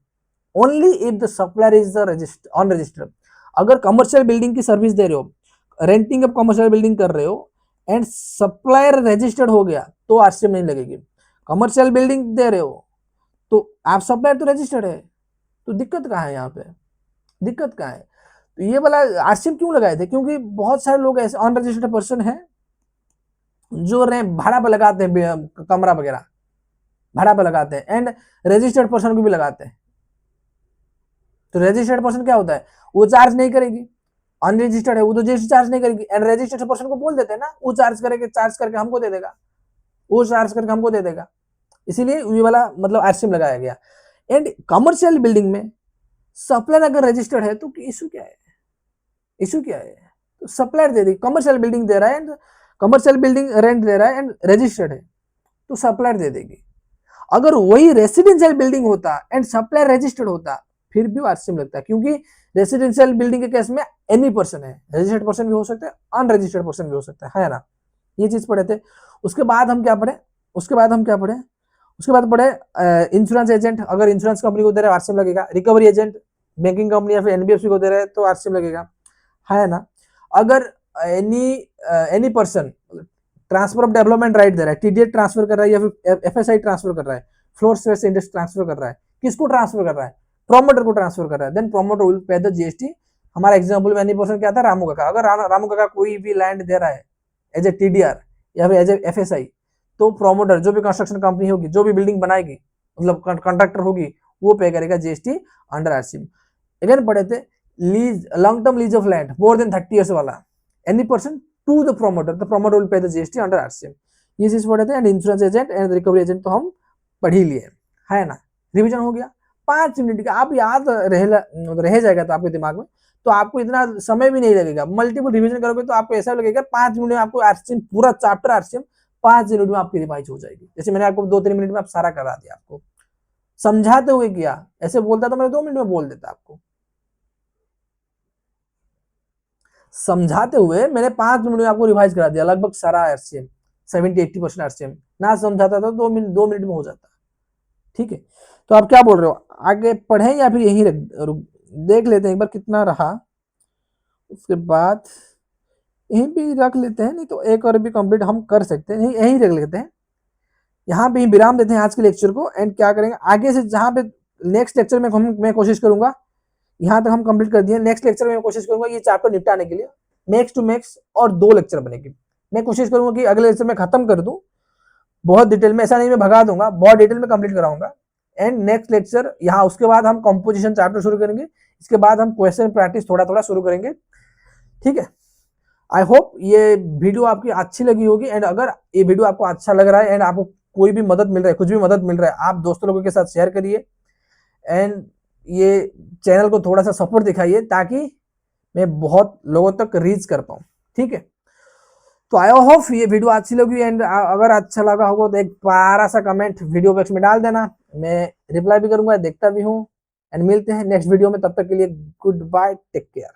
only if the supplier is the unregistered। अगर commercial building की सर्विस दे रहे हो, renting of commercial building कर रहे हो एंड सप्लायर रजिस्टर्ड हो गया, तो आरसीएम नहीं लगेगी। कमर्शियल बिल्डिंग दे रहे हो तो आप सप्लायर तो रजिस्टर्ड है, तो दिक्कत कहाँ है? यहाँ पे दिक्कत कहाँ है? तो ये वाला आरसीएम क्यों लगाए थे, क्योंकि बहुत सारे लोग ऐसे अनरजिस्टर्ड पर्सन हैं जो भाड़ा पर लगाते हैं, कमरा वगैरह भाड़ा पर लगाते हैं, एंड रजिस्टर्ड पर्सन को भी लगाते हैं। तो रजिस्टर्ड पर्सन क्या होता है, वो चार्ज नहीं करेगी, अनरजिस्टर्ड है वो तो जीएसटी चार्ज नहीं करेगी, एंड रजिस्टर्ड पर्सन को बोल देते हैं ना, वो चार्ज करके हमको दे देगा, वो चार्ज करके हमको दे देगा। इसीलिए ये वाला मतलब आरसीएम लगाया गया। एंड कमर्शियल बिल्डिंग में सप्लायर अगर रजिस्टर्ड है तो इशू क्या है, तो सप्लायर दे दी, कमर्शियल बिल्डिंग दे रहा है एंड कमर्शियल बिल्डिंग रेंट दे रहा है एंड रजिस्टर्ड है, तो सप्लायर दे देगी। अगर वही रेसिडेंशियल बिल्डिंग होता एंड सप्लायर रजिस्टर्ड होता, फिर भी आरसीएम लगता है, क्योंकि रेसिडेंशियल बिल्डिंग के केस में एनी पर्सन है, रजिस्टर्ड पर्सन भी हो सकता है, अनरजिस्टर्ड पर्सन भी हो सकता है ना। ये चीज पढ़े थे। उसके बाद हम क्या पढ़े, उसके बाद पढ़े इंश्योरेंस एजेंट। अगर इंश्योरेंस कंपनी को दे रहे हैं आरसीएम लगेगा। रिकवरी एजेंट, बैंकिंग कंपनी या फिर एनबीएफसी को दे रहे हैं तो आरसीएम लगेगा, है ना। अगर any person transfer of development right they रहा है, टीडीएस ट्रांसफर कर रहा है या फिर एफएसआई ट्रांसफर कर रहा है, फ्लोर स्पेस इंडेक्स ट्रांसफर कर रहा है, किसको ट्रांसफर कर रहा है, प्रोमोटर को ट्रांसफर कर रहा है, then promoter will pay the GST. हमारा एग्जांपल में एनी पर्सन क्या था, रामू काका। अगर रामू काका कोई भी लैंड दे रहा है एज ए टीडीआर या फिर एज ए एफएसआई, तो प्रोमोटर जो भी कंस्ट्रक्शन कंपनी होगी, जो भी बिल्डिंग बनाएगी, मतलब कंट्रैक्टर होगी, वो पे करेगा जीएसटी अंडर आरसीएम। अगेन पढ़े थे lease, long term lease of land more than 30 years वाला, any person to the promoter will pay the GST under RCM। ये चीज पढ़े थे। And insurance agent and recovery agent तो हम पढ़ ही लिए, है ना। रिवीजन हो गया 5 मिनट का, आप याद रह जाएगा तो आपके दिमाग में, तो आपको इतना समय भी नहीं लगेगा। मल्टीपल रिवीजन करोगे तो आपको ऐसा लगेगा 5 मिनट में आपको आरसीएम पूरा चैप्टर आरसीएम 5 मिनट में आपकी रिवाइज हो जाएगी। जैसे मैंने आपको 2-3 मिनट में आप सारा करा दिया, आपको समझाते हुए किया। ऐसे बोलता तो मैं 2 मिनट में बोल देता, आपको समझाते हुए मैंने 5 मिनट में आपको रिवाइज करा दिया लगभग सारा आरसीएम, 70-80% आरसीएम। ना समझाता था 2 मिनट में हो जाता, ठीक है। तो आप क्या बोल रहे हो, आगे पढ़ें या फिर यही देख लेते हैं एक बार कितना रहा, उसके बाद यहीं भी रख लेते हैं, नहीं तो एक और भी कंप्लीट हम कर सकते हैं, यहीं रख लेते हैं। यहाँ पे ही विराम देते हैं आज के लेक्चर को एंड क्या करेंगे आगे से, जहाँ पे नेक्स्ट लेक्चर में मैं कोशिश करूंगा, यहाँ तक हम कंप्लीट कर दिए, नेक्स्ट लेक्चर में मैं कोशिश करूंगा ये चैप्टर निपटाने के लिए मैक्स टू मैक्स और 2 लेक्चर बनेगी। मैं कोशिश करूंगा कि अगले लेक्चर में खत्म कर दूं बहुत डिटेल में, ऐसा नहीं मैं भगा दूंगा, बहुत डिटेल में कंप्लीट कराऊंगा। एंड नेक्स्ट लेक्चर यहाँ उसके बाद हम कंपोजिशन चैप्टर शुरू करेंगे, इसके बाद हम क्वेश्चन प्रैक्टिस थोड़ा थोड़ा शुरू करेंगे, ठीक है। आई होप ये वीडियो आपकी अच्छी लगी होगी एंड अगर ये वीडियो आपको अच्छा लग रहा है एंड आपको कोई भी मदद मिल रहा है, कुछ भी मदद मिल रहा है, आप दोस्तों लोगों के साथ शेयर करिए एंड ये चैनल को थोड़ा सा सपोर्ट दिखाइए ताकि मैं बहुत लोगों तक रीच कर पाऊँ, ठीक है। तो आई होप ये वीडियो अच्छी लगी एंड अगर अच्छा लगा होगा तो एक प्यारा सा कमेंट वीडियो बॉक्स में डाल देना, मैं रिप्लाई भी करूंगा, देखता भी हूँ। एंड मिलते हैं नेक्स्ट वीडियो में, तब तक के लिए गुड बाय, टेक केयर।